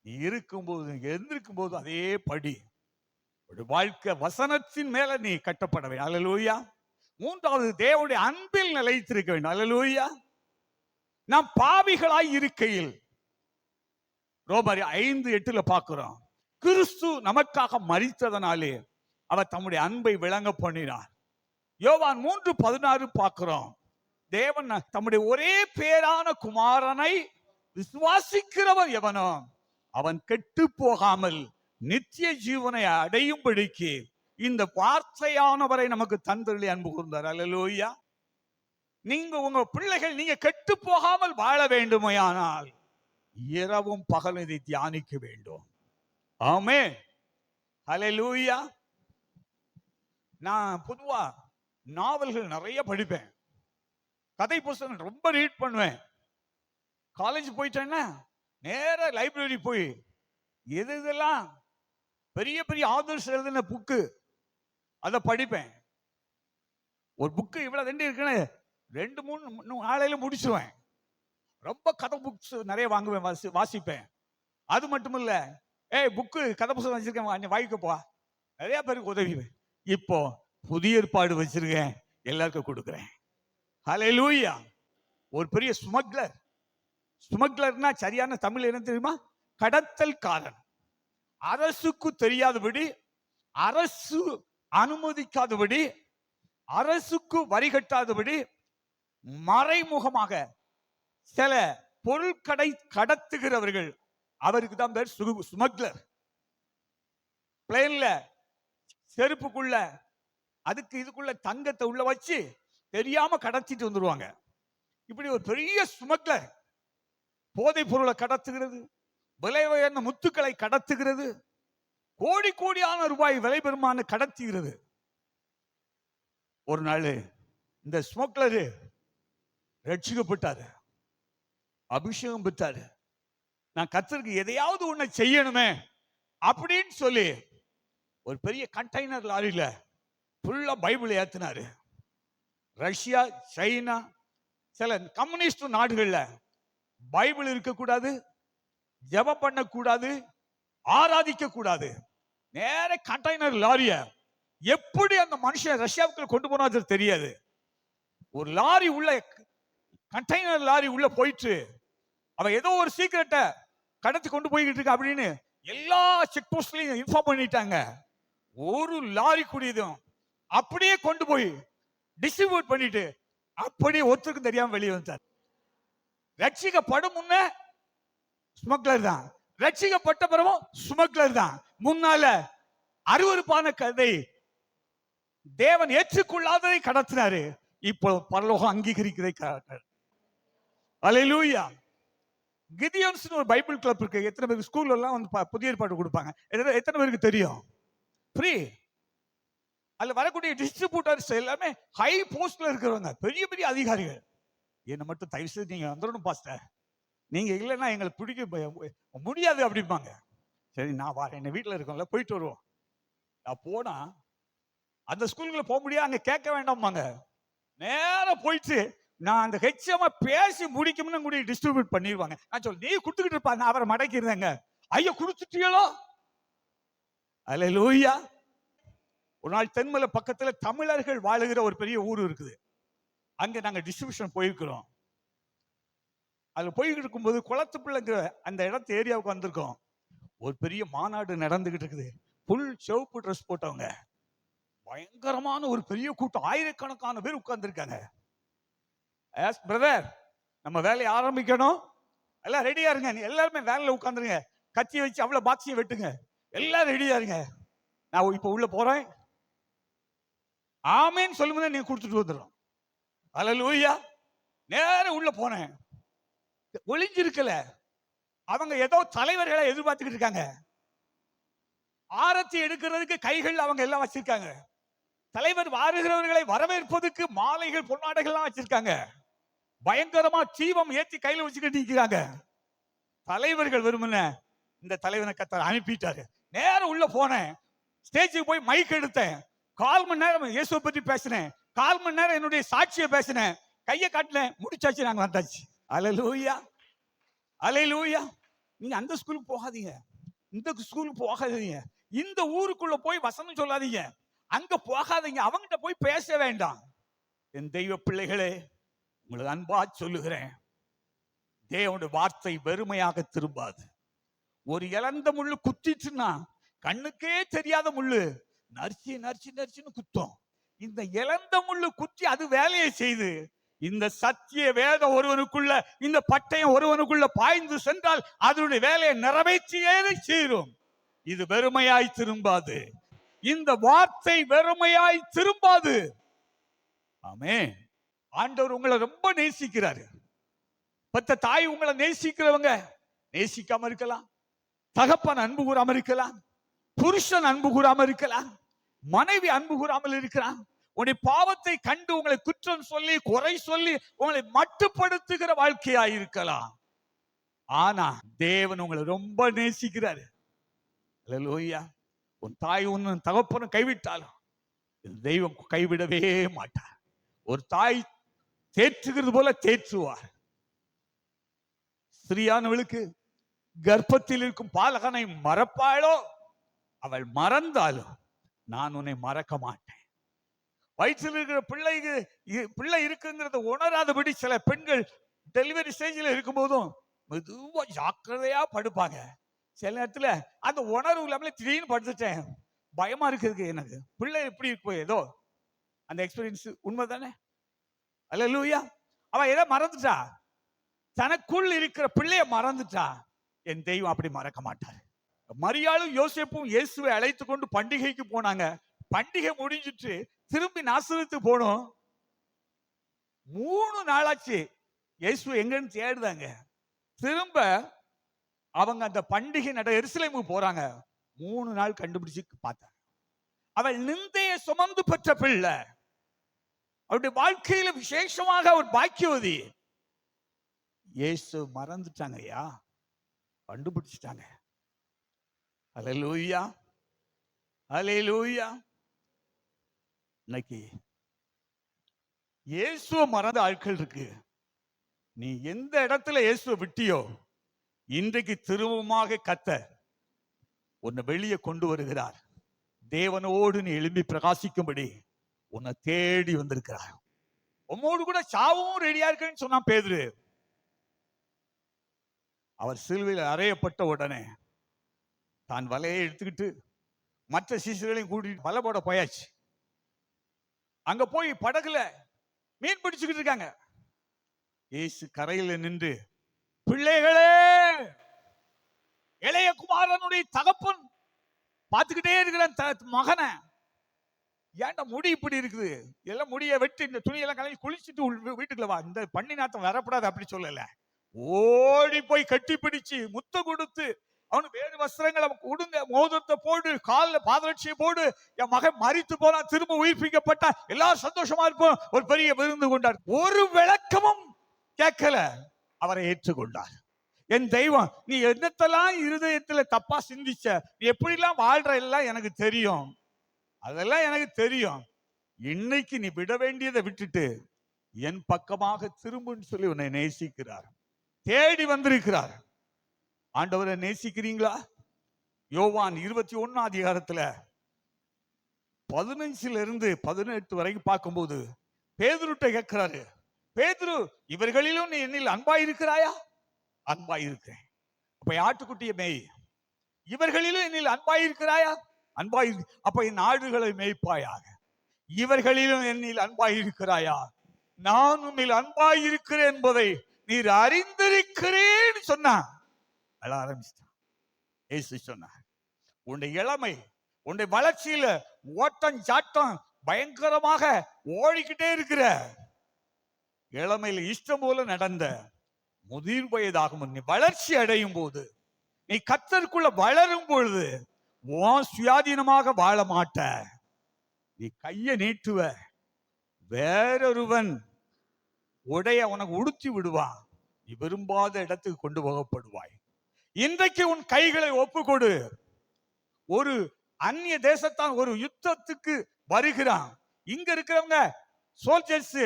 நீ இருக்கும்போது எழுந்திருக்கும் போது அதே படி ஒரு வாழ்க்கை வசனத்தின் மேல நீ கட்டப்பட வேண்டும். அல்லேலூயா. மூன்றாவது, தேவனுடைய அன்பில் நிலைத்திருக்க வேண்டும். அல்லேலூயா. நாம் பாவிகளாய் இருக்கையில் ரோமர் 5:8 பார்க்கிறோம், கிறிஸ்து நமக்காக மரித்ததனாலே அவர் தம்முடைய அன்பை விளங்க பண்ணினார். யோவான் 3:16 பார்க்கிறோம், தேவன் தம்முடைய ஒரே பேரான குமாரனை விசுவாசிக்கிறவன் எவனோ அவன் கெட்டு போகாமல் நித்திய ஜீவனை அடையும்படிக்கு இந்த வார்த்தையானவரை நமக்கு தந்தருளி அன்பு கூர்ந்தார். அல்லேலூயா. நீங்க உங்க பிள்ளைகள் நீங்க கெட்டு போகாமல் வாழ வேண்டுமையானால் இரவும் பகலும் இதை தியானிக்க வேண்டும். ஆமென். அல்லேலூயா. நான் பொதுவா நாவல்கள் நிறைய படிப்பேன், கதை புத்தகம் ரொம்ப ரீட் பண்ணுவேன். காலேஜ் போயிட்டேன்னா நேர லைப்ரரி போய் இதெல்லாம் பெரிய பெரிய ஆதர்ஸ் எழுதின புக்கு அதை படிப்பேன். ஒரு புக்கு இவ்வளவு ரெண்டு இருக்குன்னு 2-3 நாளையில முடிச்சுவேன். ரொம்ப கதை புக்ஸ் நிறைய வாங்குவேன், வாசிப்பேன். அது மட்டும் இல்ல, புக்கு கதை புத்தகம் வச்சிருக்கேன், வாங்கிக்கப்பா, நிறைய பேருக்கு உதவிவேன். இப்போ புதிய ஏற்பாடு வச்சிருக்கேன், எல்லாருக்கும் கொடுக்குறேன். ஹல்லேலூயா. ஒரு பெரிய ஸ்மக்லர், ஸ்மக்லர்னா சரியான தமிழ் என்ன தெரியுமா? கடத்தல்காரன். அரசுக்கு தெரியாதபடி, அரசு அனுமதிக்காதபடி, அரசுக்கு வரி கட்டாதபடி மறைமுகமாக சில பொருட்களை கடத்துகிறவர்கள், அவருக்கு தான் பேர் ஸ்மக்லர். பிளேன்ல செருப்புக்குள்ள அதுக்கு இதுக்குள்ள தங்கத்தை உள்ள வச்சு தெரியாம கடத்திட்டு வந்துருவாங்க. இப்படி ஒரு பெரிய ஸ்மக்லர் போதைப் பொருளை கடத்துகிறது, விலை உயர்ந்த முத்துக்களை கடத்துகிறது, கோடி கோடியான ரூபாய் விலை பெறுமான கடத்துகிறது. ஒரு நாள் இந்த ஸ்மக்லரு ரட்சிக்கப்பட்டாரு, அபிஷேகம் பெற்றாரு. நான் கர்த்தருக்கு எதையாவது ஒண்ணு செய்யணுமே அப்படின்னு சொல்லி ஒரு பெரிய கண்டெய்னர் லாரியில ஃபுல்லா பைபிள் ஏத்தினாரு. ரஷ்யா, சைனா, சில கம்யூனிஸ்ட் நாடுகள்ல பைபிள் இருக்கக்கூடாது, ஜெபம் பண்ணக்கூடாது, ஆராதிக்க கூடாது. நேர கண்டெய்னர் லாரிய எப்படி அந்த மனுஷன் ரஷ்யாவுக்கு கொண்டு போனாது தெரியாது. ஒரு லாரி உள்ள, கண்டெய்னர் லாரி உள்ள போயிட்டு அவ ஏதோ ஒரு சீக்கிரட்டை கடத்தி கொண்டு போய்கிட்டு இருக்க அப்படின்னு எல்லா செக் போஸ்ட்லயும் இன்ஃபார்ம் பண்ணிட்டாங்க. ஒரு லாரி கூடியதும் அப்படியே கொண்டு போய் டிஸ்ட்ரிபியூட் பண்ணிட்டு அப்படியே ஒருத்தருக்கும் தெரியாம வெளியே வந்தார். ரட்சிக்கப்படும் முன்ன ஸ்மக்லர் தான், ரட்சிக்கப்பட்ட பிறகும் ஸ்மக்லர் தான். முன்னால அருவருப்பான கதை, தேவன் ஏற்றுக்கொள்ளாததை கடத்தினாரு, இப்போ பரலோகம் அங்கீகரிக்கிறதை. அல்லேலூயா. கிதியோன்ஸ் ஒரு பைபிள் கிளப் இருக்கு. எத்தனை பேருக்கு ஸ்கூல்ல எல்லாம் வந்து புதிய ஏற்பாடு கொடுப்பாங்க? எத்தனை பேருக்கு தெரியும்? ஃப்ரீ. அதுல வரக்கூடிய டிஸ்ட்ரிபியூட்டர்ஸ் எல்லாமே ஹை போஸ்ட்ல இருக்கிறவங்க, பெரிய பெரிய அதிகாரிகள். என்னை மட்டும் தயவு செய்து நீங்க வந்துடணும் பாஸ்டர், நீங்க இல்லைன்னா எங்களுக்கு முடியாது அப்படிம்பாங்க. சரி நான் வரேன், என்ன வீட்டில் இருக்கோம்ல, போயிட்டு வருவோம். நான் போனா அந்த ஸ்கூலுக்குள்ள போக முடியாது, அங்க கேட்க வேண்டாமாங்க. நேரா போயிட்டு நான் அந்த ஹெச்எம் பேசி முடிக்கும்னு கூட டிஸ்ட்ரிபியூட் பண்ணிடுவாங்க. நான் சொல்ல நீ கொடுத்துக்கிட்டு இருப்பா, நான் அவரை மடக்கிருந்தேங்க. ஐயோ கொடுத்துட்டீங்களோ? அல்லேலூயா. ஒரு நாள் தென்மலை பக்கத்துல தமிழர்கள் வாழுகிற ஒரு பெரிய ஊர் இருக்குது. அங்க நாங்க டிஸ்ட்ரிபியூஷன் போயிருக்கிறோம். அதுல போயிட்டு இருக்கும்போது குளத்துப்பிள்ளைங்கிற அந்த இடத்து ஏரியாவுக்கு வந்திருக்கோம். ஒரு பெரிய மாநாடு நடந்துகிட்டு இருக்குது. புல் சிவப்பு ட்ரெஸ் போட்டவங்க, பயங்கரமான ஒரு பெரிய கூட்டம், ஆயிரக்கணக்கான பேர் உட்கார்ந்துருக்காங்க. பிரதர், நம்ம வேலையை ஆரம்பிக்கணும், எல்லாம் ரெடியா இருங்க. எல்லாருமே வேலையில உட்காந்துருங்க, கத்தி வச்சு அவ்வளவு பாக்ஸையும் வெட்டுங்க, எல்லாம் ரெடியா இருங்க. நான் இப்ப உள்ள போறேன், ஆமேன்னு சொல்லுங்க, நீங்க கொடுத்துட்டு வந்துடும். அல்லேலூயா. நேரம் உள்ள போனேன். ஒளிஞ்சிருக்கல, அவங்க ஏதோ தலைவர்களை எதிர்பார்த்துக்கிட்டு இருக்காங்க. ஆரத்தி எடுக்கிறதுக்கு கைகள் அவங்க எல்லாம் வச்சிருக்காங்க. தலைவர் வாருகிறவர்களை வரவேற்பதற்கு மாலைகள் பொன்னாடைகள் எல்லாம் வச்சிருக்காங்க. பயங்கரமா தீபம் ஏற்றி கையில வச்சுக்கிட்டு நிற்கிறாங்க. தலைவர்கள் விரும்பின இந்த தலைவனை கர்த்தர் அனுப்பிட்டாரு. நேரம் உள்ள போனேன், ஸ்டேஜுக்கு போய் மைக் எடுத்தேன். 1/4 மணி நேரம் இயேசுவை பற்றி பேசினேன். 1/4 மணி நேரம் என்னுடைய சாட்சியை பேசினேன். கையை காட்டினேன், முடிச்சாச்சு, நாங்க வந்தாச்சு. அல்லேலூயா, அல்லேலூயா. நீங்க அந்த ஸ்கூலுக்கு போகாதீங்க, இந்த ஸ்கூலுக்கு போகாதீங்க, இந்த ஊருக்குள்ள போய் வசனம் சொல்லாதீங்க, அங்க போகாதீங்க, அவங்கிட்ட போய் பேச வேண்டாம். என் தெய்வ பிள்ளைகளே, உங்களுக்கு அன்பா சொல்லுகிறேன், தேவனுடைய வார்த்தை வெறுமையாக திரும்பாது. ஒரு இழந்த முள்ளு குத்திச்சுன்னா, கண்ணுக்கே தெரியாத முள்ளு நரிச்சி நரிச்சி நரிச்சின்னு குத்தும். இந்த இழந்த முள்ளு குத்தி அது வேலையை செய்து, இந்த சத்திய வேதம் ஒருவனுக்குள்ள, இந்த பட்டயம் ஒருவனுக்குள்ள பாய்ந்து சென்றால் அதனுடைய வேலையை நிறைவேற்றியே தீரும். இது வெறுமையாய் திரும்பாது. இந்த வார்த்தை வெறுமையாய் திரும்பாது. ஆமென். ஆண்டவர் உங்களை ரொம்ப நேசிக்கிறாரு. பத்த தாய் உங்களை நேசிக்கிறவங்க நேசிக்காம இருக்கலாம், தகப்பன் அன்பு கூறாம இருக்கலாம், புருஷன் அன்பு கூறாம இருக்கலாம், மனைவி அன்பு கூறாமல் இருக்கிறான். உன்னுடைய பாவத்தை கண்டு உங்களை குற்றம் சொல்லி குறை சொல்லி உங்களை மட்டுப்படுத்துகிற வாழ்க்கையா இருக்கலாம். ஆனா தேவன் உங்களை ரொம்ப நேசிக்கிறாரு. அல்லேலூயா. உன் தாய் உன் தகப்பனும் கைவிட்டாலும் தெய்வம் கைவிடவே மாட்டார். ஒரு தாய் தேற்றுகிறது போல தேற்றுவார். ஸ்திரியானவளுக்கு கர்ப்பத்தில் இருக்கும் பாலகனை மறப்பாளோ? அவள் மறந்தாலும் நான் உன்னை மறக்க மாட்டேன். வயிற்றில் இருக்கிற பிள்ளை இருக்குங்கிறத உணராதபடி சில பெண்கள் டெலிவரி ஸ்டேஜில் இருக்கும் போதும் மெதுவா ஜாக்கிரதையா படுப்பாங்க. சில நேரத்துல அந்த உணர்வு இல்லாமல திடீர்னு படுத்துட்டேன், பயமா இருக்குது எனக்கு, பிள்ளை எப்படி இருக்கு, ஏதோ அந்த எக்ஸ்பீரியன்ஸ் உண்மைதானே? அல்லேலூயா. அவ எதை மறந்துட்டா? தனக்குள் இருக்கிற பிள்ளைய மறந்துட்டா. என் தெய்வம் அப்படி மறக்க மாட்டார். மரியாளும் யோசேப்பும் இயேசுவை அழைத்து கொண்டு பண்டிகைக்கு போனாங்க. பண்டிகை முடிஞ்சிட்டு திரும்பி நாசரேத்துக்கு போனோம். 3 நாளாச்சு இயேசு எங்கன்னு தேடுதாங்க. திரும்ப அவங்க அந்த பண்டிகை எருசலேமுக்கு போறாங்க. 3 நாள் கண்டுபிடிச்சு பார்த்தாங்க. அவள் நிந்தைய சுமந்து பெற்ற பிள்ளை, அவருடைய வாழ்க்கையில விசேஷமாக ஒரு பாக்கியவதி. இயேசு மறந்துட்டாங்க, ஐயா, கண்டுபிடிச்சிட்டாங்க. அல்லேலூயா, அல்லேலூயா. இன்னைக்கு இயேசுவை மறந்த ஆட்கள் இருக்கு. நீ எந்த இடத்துல இயேசுவை விட்டியோ, இன்றைக்கு திரும்பமாக கர்த்தர் உன்னை வெளியே கொண்டு வருகிறார். தேவனோடு நீ எழும்பி பிரகாசிக்கும்படி உன்னை தேடி வந்திருக்கிறார். உம்மோடு கூட சாவும் ரெடியா இருக்குன்னு சொன்னா பேதுரு. அவர் சிலுவையில் அறையப்பட்ட உடனே தான் வலையை எடுத்துக்கிட்டு மற்ற சீசர்களையும் கூட்டிட்டு வலை போட போயாச்சு. அங்க போய் படகுல மீன் பிடிச்சுக்கிட்டு இருக்காங்க. இயேசு கரையில நின்று, பிள்ளைகளே, இளைய குமாரனுடைய தகப்பன் பார்த்துக்கிட்டே இருக்கிற மகனை, ஏன்டா முடி இப்படி இருக்குது, எல்லாம் முடிய வெட்டி இந்த துணியெல்லாம் கலந்து குளிச்சுட்டு வீட்டுக்குள்ள வா, இந்த பண்ணி நாத்தம் வரப்படாது அப்படி சொல்லல. ஓடி போய் கட்டி பிடிச்சு முத்த கொடுத்து அவனுக்கு வேறு வஸ்திரங்களை கொடுங்க, மோதிரத்தை போடு, காலில் பாதரட்சியை போடு, என் மகன் மரித்து போனா திரும்ப உயிர்ப்பிக்கப்பட்டா எல்லாரும் சந்தோஷமா இருப்போம், ஒரு பெரிய விருந்து கொண்டார். ஒரு விளக்கமும் கேட்கல, அவரை ஏற்றுக்கொண்டார். என் தெய்வம், நீ என்னத்தெல்லாம் இருதயத்துல தப்பா சிந்திச்ச, நீ எப்படிலாம் வாழ்ற எல்லாம் எனக்கு தெரியும், அதெல்லாம் எனக்கு தெரியும். இன்னைக்கு நீ விட வேண்டியதை விட்டுட்டு என் பக்கமாக திரும்புன்னு சொல்லி உன்னை நேசிக்கிறார், தேடி வந்திருக்கிறார். ஆண்டவரை நேசிக்கிறீங்களா? யோவான் 21 அதிகாரத்துல 15 வரைக்கும் பார்க்கும்போது பேதுருட்ட கேட்கிறாரு, பேதுரு, இவர்களிலும் நீ என்னில் அன்பாய் இருக்கிறாயா? அன்பாய் இருக்கிறேன். அப்ப ஆட்டுக்குட்டியை மேய். இவர்களிலும் என்னில் அன்பாய் இருக்கிறாயா? அன்பாய். அப்ப என் ஆடுகளை மேய்ப்பாயாக. இவர்களிலும் என்னில் அன்பாய் இருக்கிறாயா? நான் உன்னில் அன்பாய் இருக்கிறேன் என்பதை நீர் அறிந்திருக்கிறேன் சொன்னான். அழ ஆரம்பிச்சிட்டான். இயேசு சொன்னார், உன்னுடைய இளமை, உன்னுடைய வளர்ச்சியில ஓட்டம் சாட்டம் பயங்கரமாக ஓடிக்கிட்டே இருக்கிற, இளமையில இஷ்டம் போல நடந்த, முதிர் வயதாகும் நீ வளர்ச்சி அடையும் போது, நீ கர்த்தருக்குள்ள வளரும் பொழுது உன் சுயாதீனமாக வாழ மாட்ட. நீ கையை நீட்டுவ, வேறொருவன் உடைய உனக்கு உடுத்தி விடுவான், நீ விரும்பாத இடத்துக்கு கொண்டு போகப்படுவாய். இன்றைக்கு உன் கைகளை ஒப்புக்கொடு. ஒரு அந்நிய தேசத்தான் ஒரு யுத்தத்துக்கு வருகிறான். இங்க இருக்கிறவங்க சோல்ஜர்ஸ்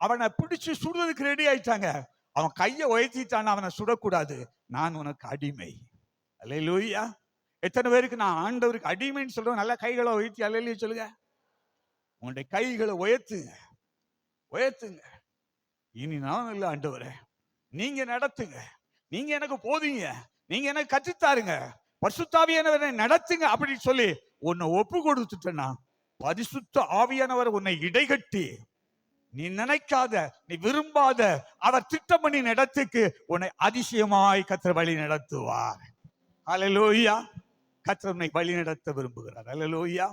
அவனை பிடிச்சு சுடுறதுக்கு ரெடி ஆயிட்டாங்க. அவன் கையை உயர்த்திட்டான், அவனை சுடக்கூடாது. நான் உனக்கு அடிமை. அல்லேலூயா. எத்தனை பேருக்கு நான் ஆண்டவருக்கு அடிமைன்னு சொல்றேன்? நல்லா கைகளை உயர்த்தி அல்லேலூயா சொல்லுங்க. உங்களுடைய கைகளை உயர்த்துங்க, உயர்த்துங்க. இனி நான் இல்லை ஆண்டவரே, நீங்க நடத்துங்க, நீங்க எனக்கு போதீங்க, நீங்க எனக்கு கற்றுத்தாருங்க, பரிசுத்த ஆவியானவரை நடத்துங்க அப்படின்னு சொல்லி உன்னை ஒப்பு கொடுத்துட்டேன்னா, பரிசுத்த ஆவியானவர் உன்னை இடைகட்டி நீ நினைக்காத, நீ விரும்பாத அவர் திட்டம் பண்ணி நடத்துக்கு உன்னை அதிசயமாய் கர்த்தர் வழி நடத்துவார். அல்லேலூயா. கர்த்தர் உன்னை வழி நடத்த விரும்புகிறார். அல்லேலூயா.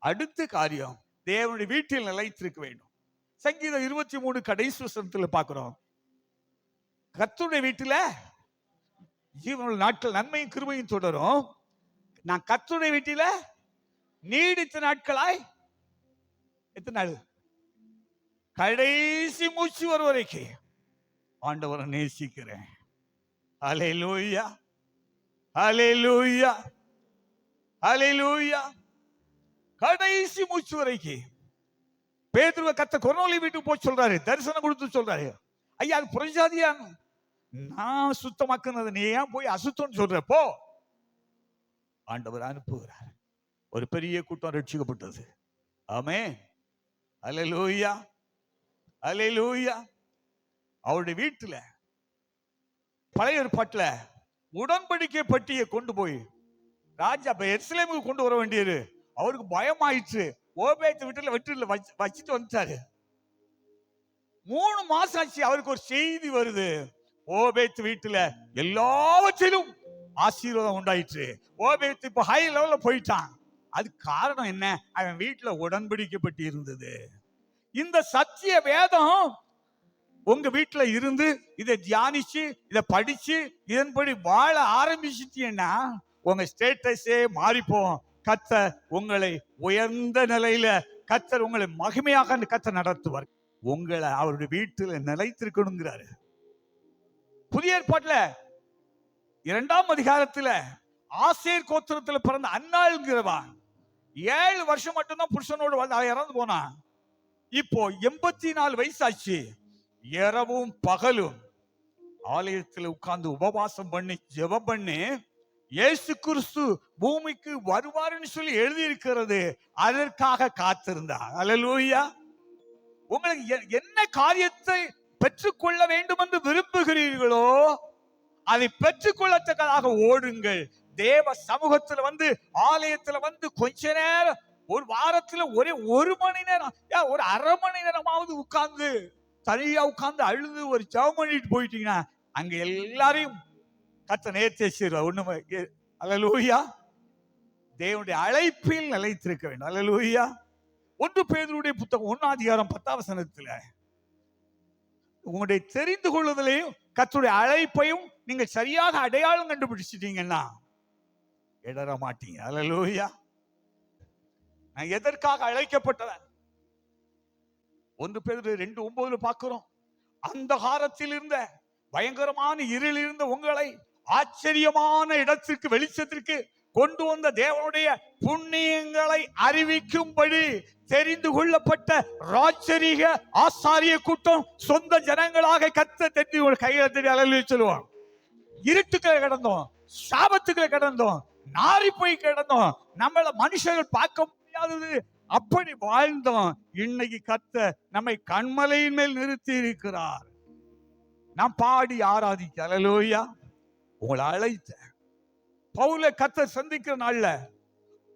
அடுத்த காரியம், தேவனுடைய வீட்டில் நிலைத்திருக்க வேண்டும். சங்கீதம் 23 கடைசி வசனத்துல பார்க்கிறோம், கர்த்தருடைய வீட்டில ஜீவனுள்ள நாட்கள் நன்மையும் கிருபையும் தொடரும். நான் கர்த்தருடைய வீட்டில நீடித்த நாட்களாய், எத்தனை நாள்? கடைசி மூச்சு வரும் வரைக்கும் ஆண்டவரை நேசிக்கிறேன். அல்லேலூயா, அல்லேலூயா, அல்லேலூயா. கடைசி மூச்சு வரைக்கும். பேதுருவை கர்த்தர் கொர்நேலியு வீட்டுக்கு போய் சொல்றாரு, தரிசனம் கொடுத்து சொல்றாரு, ஐயா அது புறஜாதியா, நான் சுத்தமாக்குனது, நீ ஏன் போய் அசுத்தம்னு சொல்ற? போ. ஆண்டவர் அனுப்புகிறார். ஒரு பெரிய கூட்டம் ரட்சிக்கப்பட்டது. ஆமென். அல்லேலூயா, அல்லேலூயா. அவருடைய வீட்டுல பழைய ஏற்பாட்டுல உடன்படிக்கை பட்டியை கொண்டு போய் ராஜா எருசலேமுக்கு கொண்டு வர வேண்டியது. அவருக்கு பயமாயிடுச்சு. ஓபேத் வீட்டுல வச்சுட்டு வந்துட்டாரு. 3 மாசம் ஆச்சு. அவருக்கு ஒரு செய்தி வருது, ஓபேத் வீட்டுல எல்லாவற்றிலும் ஆசீர்வாதம் உண்டாயிற்று. ஓபேத் இப்ப ஹை லெவல்ல போயிட்டான். அது காரணம் என்ன? அவன் வீட்டுல உடன்படிக்கை பட்டி இருந்தது. இந்த சத்திய வேதம் உங்க வீட்டுல இருந்து இதை தியானிச்சு, இதை படிச்சு, இதன்படி வாழ ஆரம்பிச்சிட்டீங்கன்னா உங்க ஸ்டேட்டஸே மாறிப்போம். கர்த்தர் உங்களை உயர்ந்த நிலையில, கர்த்தர் உங்களை மகிமையாக கர்த்தர் நடத்துவார். உங்களை அவருடைய வீட்டுல நிலைத்திருக்கணுங்கிறாரு. புதிய ஏற்பாட்டுல 2ஆம் அதிகாரத்துல ஆசேர் கோத்திரத்துல பிறந்த அன்னாள்ங்கிறவன் 7 வருஷம் மட்டும்தான் புருஷனோடு வந்து இறந்து போனான். இப்போ 84 வயசாச்சு. இரவும் பகலும் ஆலயத்தில் உட்கார்ந்து உபவாசம் பண்ணி ஜெபம் பண்ணி, இயேசு கிறிஸ்து பூமிக்கு வருவாருன்னு சொல்லி எழுதி இருக்கிறது, அதற்காக காத்திருந்தார். அல்லேலூயா. உங்களுக்கு என்ன காரியத்தை பெற்றுக்கொள்ள வேண்டும் என்று விரும்புகிறீர்களோ அதை பெற்றுக்கொள்ளத்தக்கதாக ஓடுங்கள். தேவ சமூகத்துல வந்து, ஆலயத்துல வந்து கொஞ்ச நேரம், ஒரு வாரத்துல ஒரே 1 மணி நேரம், ஒரு அரை மணி நேரமாவது உட்கார்ந்து, தனியா உட்கார்ந்து அழுது ஒரு ஜெபம் பண்ணிட்டு போயிட்டீங்கன்னா அங்க எல்லாரையும் கர்த்தர் நேர்த்தேசிடுவார். ஒண்ணுமே. அல்லேலூயா. தேவனுடைய அழைப்பில் நிலைத்திருக்க வேண்டும். அல்லேலூயா. 1 பேதுருடைய புத்தகம் 1ஆம் அதிகாரம் 10ஆம் வசனத்துல, உங்களுடைய தெரிந்து கொள்வதிலையும் கர்த்தருடைய அழைப்பையும் நீங்க சரியாக அடையாளம் கண்டுபிடிச்சிட்டீங்கன்னா இடற மாட்டீங்க. அல்லேலூயா. நான் எதற்காக அழைக்கப்பட்டவன்? 1 பேதுரு 2:9 பார்க்கிறோம், அந்தகாரத்தில் இருந்த பயங்கரமான இருளில் இருந்த உங்களை ஆச்சரியமான இடத்திற்கு வெளிச்சத்திற்கு கொண்டு வந்த தேவனுடைய புண்ணியங்களை அறிவிக்கும்படி தெரிந்து கொள்ளப்பட்ட ராஜரீக ஆசாரிய கூட்டம், சொந்த ஜனங்களாக கர்த்தர் தெரிந்து கையில தெரிய அலையில சொல்லுவான். இருட்டுக்களை கிடந்தோம், சாபத்துக்களை கிடந்தோம், நாரி போய் கிடந்தோம், நம்மள மனுஷர்கள் பார்க்க முடியாதது அப்படி வாழ்ந்தோம். இன்னைக்கு கர்த்தர் நம்மை கண்மலையின் மேல் நிறுத்தி இருக்கிறார். நாம் பாடி ஆராதிக்க. அல்லேலூயா. உங்களை அழைத்த பவுலை கர்த்தர் சந்திக்கிற நாள்ல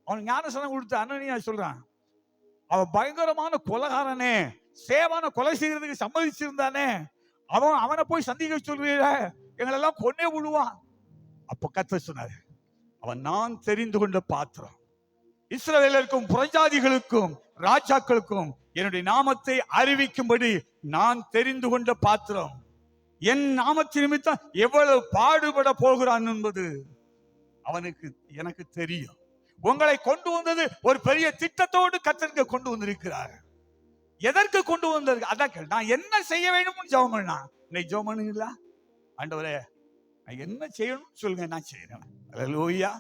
அவன் ஞானஸ்நானம் கொடுத்த அனனியா சொல்றான், அவன் பயங்கரமான கொலைகாரனே, சேவான கொலை செய்யறதுக்கு சம்மதிச்சிருந்தானே, அவனை போய் சந்திக்க சொல்றீங்க, எங்களெல்லாம் கொன்னே விடுவான். அப்ப கர்த்தர் சொன்னாரு, அவன் நான் தெரிந்து கொண்ட பாத்திரம், இஸ்ரவேலருக்கும் புறஜாதிகளுக்கும் ராஜாக்களுக்கும் என்னுடைய நாமத்தை அறிவிக்கும்படி நான் தெரிந்து கொண்ட பாத்திரம், என் நாமத்தின் நிமித்தம் எவ்வளவு பாடுபட போகிறான் என்பது அவனுக்கு எனக்கு தெரியும். உங்களை கொண்டு வந்தது ஒரு பெரிய திட்டத்தோடு கர்த்தருக்கு கொண்டு வந்திருக்கிறார். எதற்கு கொண்டு வந்தது? அதான் நான் என்ன செய்ய வேணும்னு ஜெபம் பண்ணா. இன்னைக்கு ஜெபம் பண்ணுங்களா? ஆண்டவரே நான் என்ன செய்யணும்னு சொல்லுங்க, நான் செய்யறேன். அல்லேலூயா.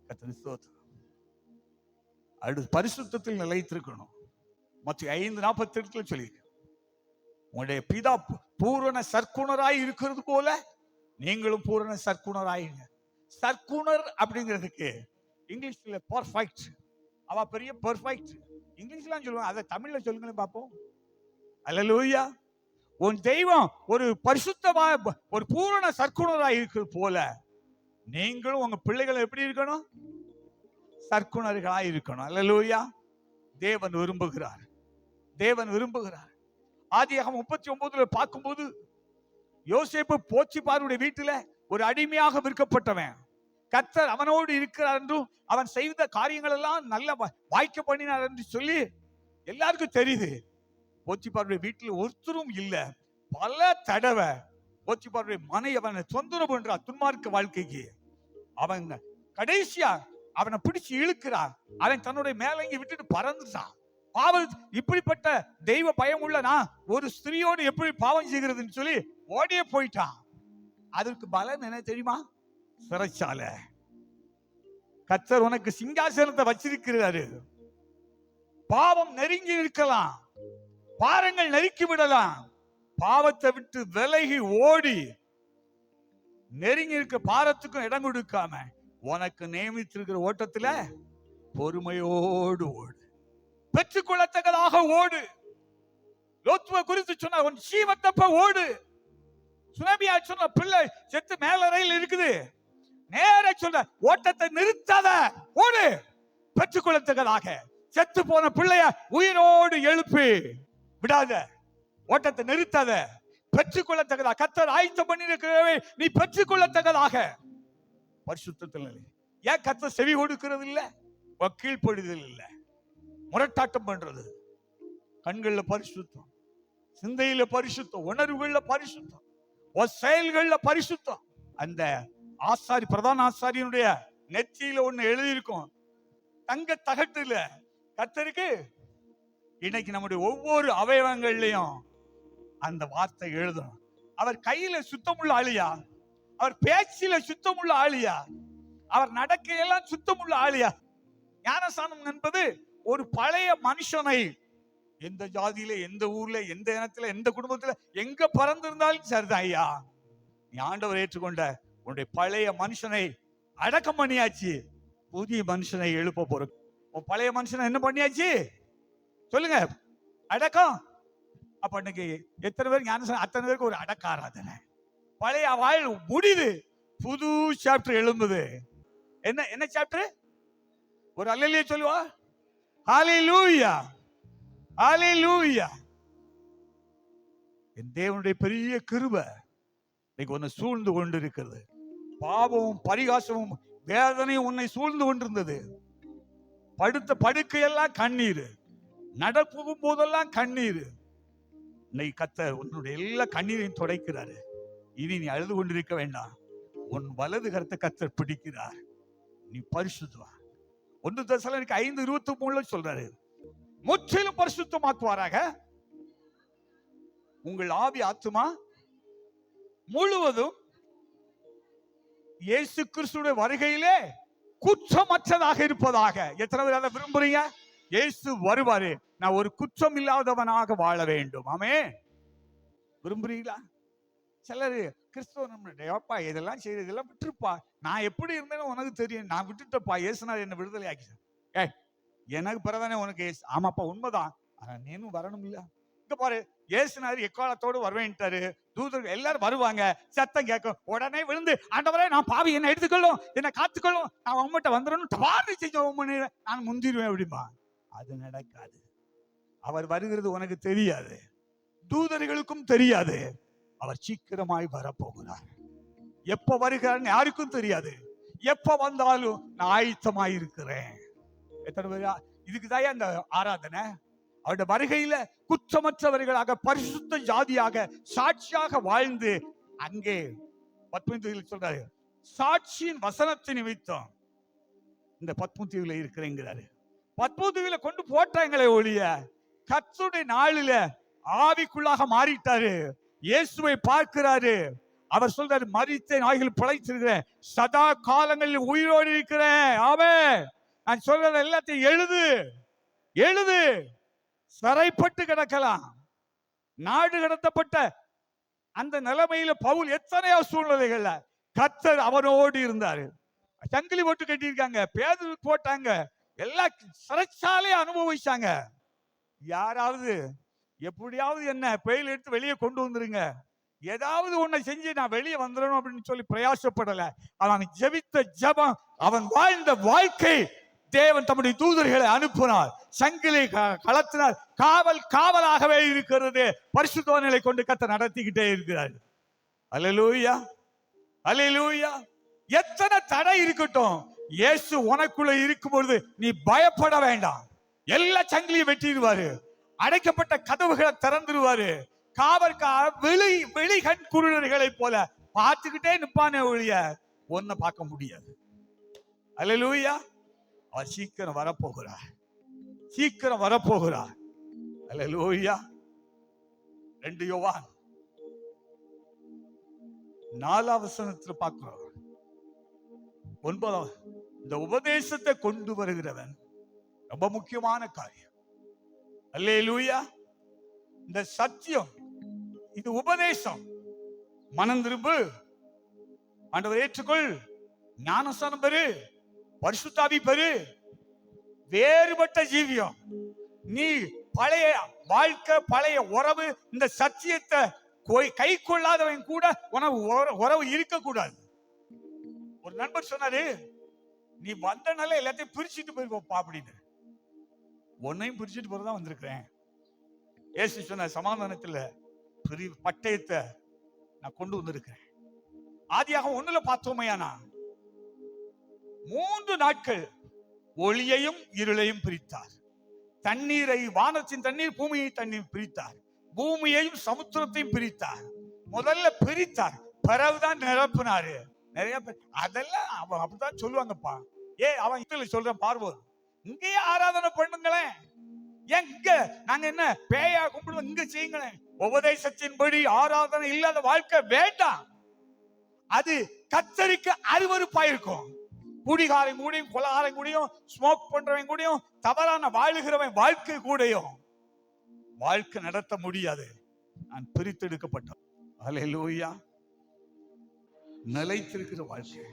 கர்த்தருக்கு ஸ்தோத்திரம். அடுத்து பரிசுத்தத்தில் நிலைத்திருக்கணும். மத்திய 5:48 சொல்லியிருக்கு, உங்களுடைய பிதா பூரண சற்குணராய் இருக்கிறது போல நீங்களும் பூரண சற்குணராயுங்க. சற்குணர் அப்படிங்கிறதுக்கு இங்கிலீஷ்ல பர்ஃபெக்ட், அவ பெரிய பர்ஃபெக்ட் இங்கிலீஷ்ல சொல்லுவாங்க, அதை தமிழ்ல சொல்லுங்களேன் பார்ப்போம். அல்லேலூயா. உன் தெய்வம் ஒரு பரிசுத்தமா ஒரு பூரண சற்குணராய் இருக்கிறது போல நீங்களும் உங்க பிள்ளைகள் எப்படி இருக்கணும்? சற்குணர்களாய் இருக்கணும். அல்லேலூயா. தேவன் விரும்புகிறார், தேவன் விரும்புகிறார். ஆதியாகமம் 39 பார்க்கும்போது யோசேப்பு போத்திபாருடைய வீட்டில ஒரு அடிமையாக விற்கப்பட்டவன். கர்த்தர் அவனோடு இருக்கிறார் என்றும் அவன் செய்த காரியங்கள் எல்லாம் நல்ல வாய்க்க பண்ணினார் என்று சொல்லி எல்லாருக்கும் தெரியுது. போத்திபாருடைய வீட்டில் ஒருத்தரும் இல்ல. பல தடவை போத்திபாருடைய மனை அவனை தொந்தரவு பண்றா, துன்மார்க்க வாழ்க்கைக்கு. அவன் கடைசியா அவனை பிடிச்சு இழுக்கிறான். அவன் தன்னுடைய மேலங்கி விட்டுட்டு பறந்துட்டான். பாவம், இப்படிப்பட்ட தெய்வ பயம் உள்ளனா ஒரு ஸ்திரீயோடு எப்படி பாவம் செய்கிறதுன்னு சொல்லி ஓடியே போயிட்டான். அதற்கு பலன் என்ன தெரியுமா? சிறைச்சாலை. கர்த்தர் உனக்கு சிங்காசனத்தை வச்சிருக்கிறாரு. பாவம் நெருங்கி இருக்கலாம், பாரங்கள் நெருக்கி விடலாம். பாவத்தை விட்டு விலகி ஓடி நெருங்கி இருக்க பாரத்துக்கும் இடம் கொடுக்காம உனக்கு நியமித்திருக்கிற ஓட்டத்துல பொறுமையோடு ஓடு, பெற்றுக்கொள்ளத்தக்கதாக ஓடு. லோத்துவ குறித்து சொன்ன உன் ஜீவத்தப்ப ஓடு. சுனாமியா சொன்ன பிள்ளை செத்து மேலறையில் இருக்குது, நேர சொல்ற ஓட்டத்தை நிறுத்தாத, ஓடு, பெற்றுக்கொள்ளத்தக்கதாக. செத்து போன பிள்ளைய உயிரோடு எழுப்பி விடாத, ஓட்டத்தை நிறுத்தாத, பெற்றுக்கொள்ளத்தக்கதாக. கர்த்தர் ஆயத்தம் பண்ணியிருக்கிறவே நீ பெற்றுக்கொள்ளத்தக்கதாக. பரிசுத்தத்தில் ஏன் கர்த்தர் செவி கொடுக்கிறது இல்ல? கீழ்ப்படுதல் இல்ல, முரட்டாட்டம் பண்றது. கண்கள்ல பரிசுத்தம், சிந்தையில பரிசுத்தம், உணர்வுகள்ல பரிசுத்தம், செயல்கள்ல பரிசுத்தம். அந்த ஆசாரி, பிரதான ஆசாரியனுடைய நெற்றியில ஒண்ணு எழுதியிருக்கும், தங்க தகட்டுல. கர்த்தருக்கு இன்னைக்கு நம்முடைய ஒவ்வொரு அவயவங்கள்லயும் அந்த வார்த்தை எழுதணும். அவர் கையில சுத்தமுள்ள ஆளியா? அவர் பேச்சில சுத்தமுள்ள ஆளியா? அவர் நடக்கையெல்லாம் சுத்தமுள்ள ஆளியா? ஞானஸ்நானம் என்பது ஒரு பழைய மனுஷனை எந்த ஜாதியில, எந்த ஊர்ல, எந்த இனத்துல, எந்த குடும்பத்துல, எங்க பறந்திருந்தாலும் சரிதான் ஐயா, நீ ஆண்டவர் ஏற்றுக்கொண்ட உன்னுடைய பழைய மனுஷனை அடக்கம் பண்ணியாச்சு, புதிய மனுஷனை எழுப்ப போற. உன் பழைய மனுஷனை என்ன பண்ணியாச்சு சொல்லுங்க? அடக்கம். அப்ப இன்னைக்கு எத்தனை பேர் ஞானஸ்நானம்? அத்தனை பேருக்கு ஒரு அடக்க ஆராதனை. பழைய வாழ் முடியுது, புது சாப்டர் எழும்புது. என்ன என்ன சாப்டர்? ஒரு அல்லேலூயா சொல்லுவா. ஹல்லேலூயா, ஹல்லேலூயா. என் தேவனுடைய பெரிய கிருபை இன்னைக்கு உன்னை சூழ்ந்து கொண்டிருக்கிறது. பாவமும் பரிகாசமும் வேதனையும் உன்னை சூழ்ந்து கொண்டிருந்தது. படுத்த படுக்கையெல்லாம் கண்ணீர், நடக்கும் போதெல்லாம் கண்ணீர். இன்னைக்கு கர்த்தர் உன்னுடைய எல்லா கண்ணீரையும் துடைக்கிறாரு. இனி நீ அழுது கொண்டிருக்க வேண்டாம். உன் வலது கரத்தை கர்த்தர் பிடிக்கிறார். நீ பரிசுத்தமா. 1 தெசலோனிக்கேயர் 5:23 சொல்றாரு, முற்றிலும் பரிசுத்தமாக்குவாராக. உங்கள் ஆவி ஆத்துமா முழுவதும் இயேசு கிறிஸ்துடைய வருகையிலே குற்றமற்றதாக இருப்பதாக. எத்தனை பேர் அதை விரும்புறீங்க? இயேசு வருவாரு, நான் ஒரு குற்றம் இல்லாதவனாக வாழ வேண்டும். ஆமென். விரும்புறீங்களா? சிலர் கிறிஸ்துவ நம்மப்பா இதெல்லாம் செய்யறது இதெல்லாம் விட்டுருப்பா, நான் எப்படி இருந்தேன்னு உனக்கு தெரியும், நான் விட்டுட்டப்பா, இயேசுனார் என்ன விடுதலை ஆக்கி. எனக்கு பிறதானே உனக்கு இயேசு. ஆமாப்பா உண்மைதான், ஆனா நீனும் வரணும் இல்ல. இங்க பாரு, இயேசுனார் எக்காலத்தோடு வருவேன்ட்டாரு. தூதர்கள் எல்லாரும் வருவாங்க, சத்தம் கேட்கும், உடனே விழுந்து ஆண்டவரே நான் பாவி, என்ன எடுத்துக்கொள்ளும், என்ன காத்துக்கொள்ளும், நான் உங்ககிட்ட வந்துடணும், தபார்னு செஞ்ச நான் முந்திருவேன் அப்படிமா. அது நடக்காது. அவர் வருகிறது உனக்கு தெரியாது, தூதர்களுக்கும் தெரியாது. அவர் சீக்கிரமாய் வரப்போகிறார். எப்ப வருகிறார் யாருக்கும் தெரியாது. எப்ப வந்தாலும் நான் ஆயத்தமாய் இருக்கிறேன். எத்தனை பேர் இதுக்குதான் அந்த ஆராதனை? அவருடைய வருகையில குற்றமற்றவர்களாக பரிசுத்த ஜாதியாக சாட்சியாக வாழ்ந்து, அங்கே 19 சொல்றாரு, சாட்சியின் வசனத்தை நிமித்தம் இந்த 19 இருக்கிறேங்கிறாரு. 19 கொண்டு போட்டாங்களே ஒழிய கர்த்தருடைய நாளில ஆவிக்குள்ளாக மாறிட்டாரு. இயேசுவை பார்க்கிறாரு. அவர் சொல்றாரு, மரித்த நாய்கள் பிழைத்திருக்கிறேன், சதா காலங்களில் உயிரோடு இருக்கிறேன். ஆமென். நான் சொல்றது எல்லாத்தையும் எழுது எழுது. சிறைப்பட்டு கிடக்கலாம், நாடு கடத்தப்பட்ட அந்த நிலைமையில பவுல் எத்தனையோ சூழ்நிலைகள்ல கர்த்தர் அவனோடு இருந்தாரு. சங்கிலி போட்டு கட்டியிருக்காங்க, பேது போட்டாங்க, எல்லா சிறைச்சாலையை அனுபவிச்சாங்க. யாராவது எப்படியாவது என்ன பெயில் எடுத்து வெளியே கொண்டு வந்துருங்க, ஏதாவது ஒன்றை செஞ்சு நான் வெளியே வந்துடணும் அப்படின்னு சொல்லி பிரயாசப்படல. அவன் ஜெபித்த ஜெபம், அவன் வாழ்ந்த வாழ்க்கை, தேவன் தம்முடைய தூதர்களை அனுப்பினார், சங்கிலி கலத்தினார், காவலாகவே இருக்கிறது. பரிசுத்தவான்களை கொண்டு கர்த்தர் நடத்திக்கிட்டே இருக்கிறார். அல்லேலூயா, அல்லேலூயா. எத்தனை தடை இருக்கட்டும், இயேசு உனக்குள்ள இருக்கும் பொழுது நீ பயப்பட வேண்டாம். எல்லா சங்கிலியும் வெட்டிடுவாரு, அடைக்கப்பட்ட கதவுகளை திறந்துடுவாரு. வெளி கண் குருடர்களை போல பார்த்துக்கிட்டே நிப்பானே ஒழிய ஒன்ன பார்க்க முடியாது. அல்லேலூயா. அவர் சீக்கிரம் வரப்போகிறார், சீக்கிரம் வரப்போகிறார். அல்லேலூயா. 2 யோவான் 4 பார்க்கிறோம். 9 இந்த உபதேசத்தை கொண்டு வருகிறவன் ரொம்ப முக்கியமான காரியம். அல்லேலூயா. இந்த சத்தியம், இது உபதேசம். மனம் திரும்பு, ஆண்டவர் ஏற்றுக்கொள், ஞானஸ்நானம் பெறு, பரிசுத்த ஆவி பெறு, வேறுபட்ட ஜீவியம். நீ பழைய வாழ்க்கை, பழைய உறவு, இந்த சத்தியத்தை கை கொள்ளாதவன் கூட உனக்கு உறவு இருக்க கூடாது. ஒரு நண்பர் சொன்னாரு, நீ வந்தனால எல்லாத்தையும் பிரிச்சுட்டு போயிருப்பா அப்படின்னு. உன்னையும் பிரிச்சுட்டு போறதான் வந்திருக்கிறேன். ஏசு சொன்ன சமாதானத்துல பட்டயத்தை நான் கொண்டு வந்திருக்கிறேன். ஆதியாக 1 பார்த்தோமையானா 3 நாட்கள் ஒளியையும் இருளையும் பிரித்தார். தண்ணீரை, வானத்தின் தண்ணீர், பூமியை தண்ணீர் பிரித்தார். பூமியையும் சமுத்திரத்தையும் பிரித்தார். முதல்ல பிரித்தார், பிறகுதான் நிரப்பினாரு. நிறைய பேர் அதெல்லாம் அவன் அப்படித்தான் சொல்லுவாங்கப்பா. அவன் இதுல சொல்றான், பார்வோம் இங்கேயே ஆராதனை பண்ணுங்களேன், எங்க நாங்க என்ன பேயா கும்பிடுவோம், இங்க செய்யுங்களேன். உபதேசத்தின்படி ஆராதனை இல்லாத வாழ்க்கை வேண்டாம். அது கர்த்தருக்கு அருவருப்பாயிருக்கும். குடிகாரன் கூடயும், கொலகாரன் கூடயும், ஸ்மோக் பண்றவன் கூடயும், தவறான வாழுகிறவன் வாழ்க்கை கூடயும் வாழ்க்கை நடத்த முடியாது. நான் பிரித்தெடுக்கப்பட்டேன். அல்லேலூயா. நிலைத்திருக்கிற வாழ்க்கை,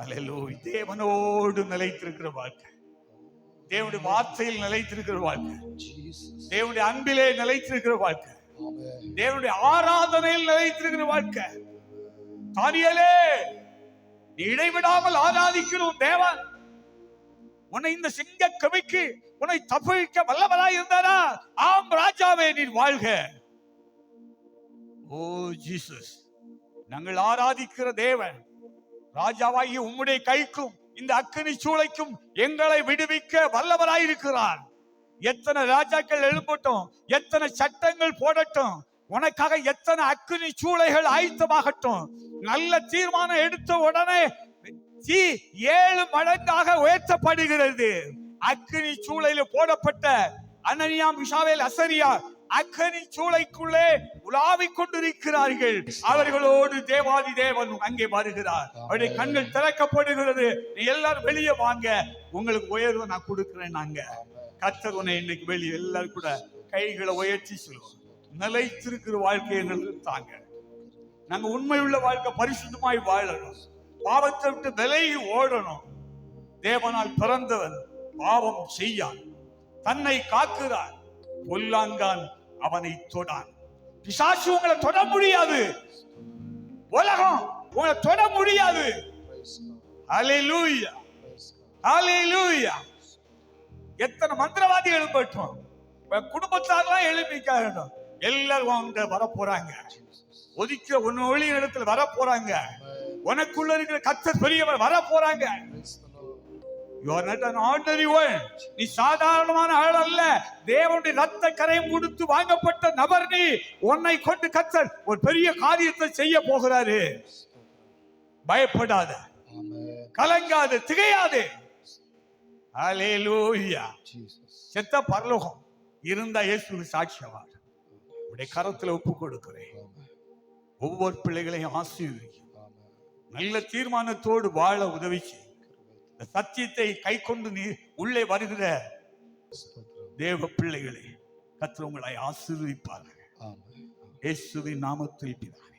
அல்லேலூயா. தேவனோடு நிலைத்திருக்கிற வாழ்க்கை, தேவனுடைய வார்த்தையில் நிலைத்திருக்கிற வாழ்க்கை, தேவனுடைய அன்பிலே நிலைத்திருக்கிற வாழ்க்கை, தேவனுடைய ஆராதனையில் நிலைத்திருக்கிற வாழ்க்கை. தானியேலே, நீ இடைவிடாமல் ஆராதிக்கிறோம் தேவன். உன்னை இந்த சிங்க கவிக்கு உன்னை தப்பிக்க வல்லவராய் இருந்தாரா? ஆம் ராஜாவே, நீர் வாழ்க. ஓ ஜீசஸ், நாங்கள் ஆராதிக்கிற தேவன் ராஜாவாகி உம்முடைய கைக்கும் இந்த அக்கினி சூளைக்கும் எங்களை விடுவிக்க வல்லவராயிருக்கிறார். எத்தனை ராஜாக்கள் எழுப்பட்டும், எத்தனை சட்டங்கள் போடட்டும், உனக்காக எத்தனை அக்கினி சூளைகள் ஆயத்தமாகட்டும், நல்ல தீர்மானம் எடுத்த உடனே 7 மடங்காக உயர்த்தப்படுகிறது. அக்கினி சூளையில போடப்பட்ட அனனியா, மிஷாவேல், அசரியா அக்கனி சூளைக்குள்ளே உலாவிக் கொண்டிருக்கிறார்கள். அவர்களோடு தேவாதி தேவன் அங்கே வருகிறார். அவருடைய கண்கள் திறக்கப்படுகிறது. நீ எல்லாரும் வெளியே வாங்க, உங்களுக்கு உயர்வு நான் கொடுக்கிறேன். நாங்க கர்த்தர் உன்னை இன்னைக்கு வெளியே எல்லாரும் கூட கைகளை உயர்த்தி சொல்லுவோம். நிலைத்திருக்கிற வாழ்க்கையை எங்களுக்கு தாங்க. நாங்க உண்மையுள்ள வாழ்க்கை பரிசுத்தமாய் வாழணும். பாவத்தை விட்டு விலகி ஓடணும். தேவனால் பிறந்தவன் பாவம் செய்யான், தன்னை காக்கிறான், பொல்லாங்கான் அவனை தொடான். பிசாசு உங்களை தொட முடியாது, உலகம் உங்களை தொட முடியாது. ஹல்லேலூயா, ஹல்லேலூயா. எத்தனை மந்திரவாதி எழுப்பட்டும், குடும்பத்தாரெல்லாம் எழுப்பிக்க, எல்லாரும் அவங்க வர போறாங்க. ஒதுக்கிற ஒன்னு ஒளி இடத்துல வர போறாங்க. உனக்குள்ள இருக்கிற கர்த்தர் பெரியவர் வர போறாங்க. You are not an ordinary one. நீ சாதாரணமான ஆள் அல்ல. தேவனுடைய ரத்த கரையம் கொடுத்து வாங்கப்பட்ட நபர் நீ. உன்னை கொண்டு கர்த்தர் ஒரு பெரிய காரியத்தை செய்ய போகிறாரு. பயப்படாத, கலங்காத, திகையாதே. ஹல்லேலூயா. செத்த பரலோகம் இருந்தா இயேசுவுக்கு சாட்சியவார். உடைய கரத்துல ஒப்பு கொடுக்கிறேன். ஒவ்வொரு பிள்ளைகளையும் ஆசீர்வதிக்கும். நல்ல தீர்மானத்தோடு வாழ உதவி செய்யும். சத்தியத்தை கை கொண்டு நீ உள்ளே வருகிற தேவ பிள்ளைகளே, கர்த்தர் உங்களை ஆசீர்வதிப்பார்கள். இயேசுவின் நாமத்தில் பிதாவே.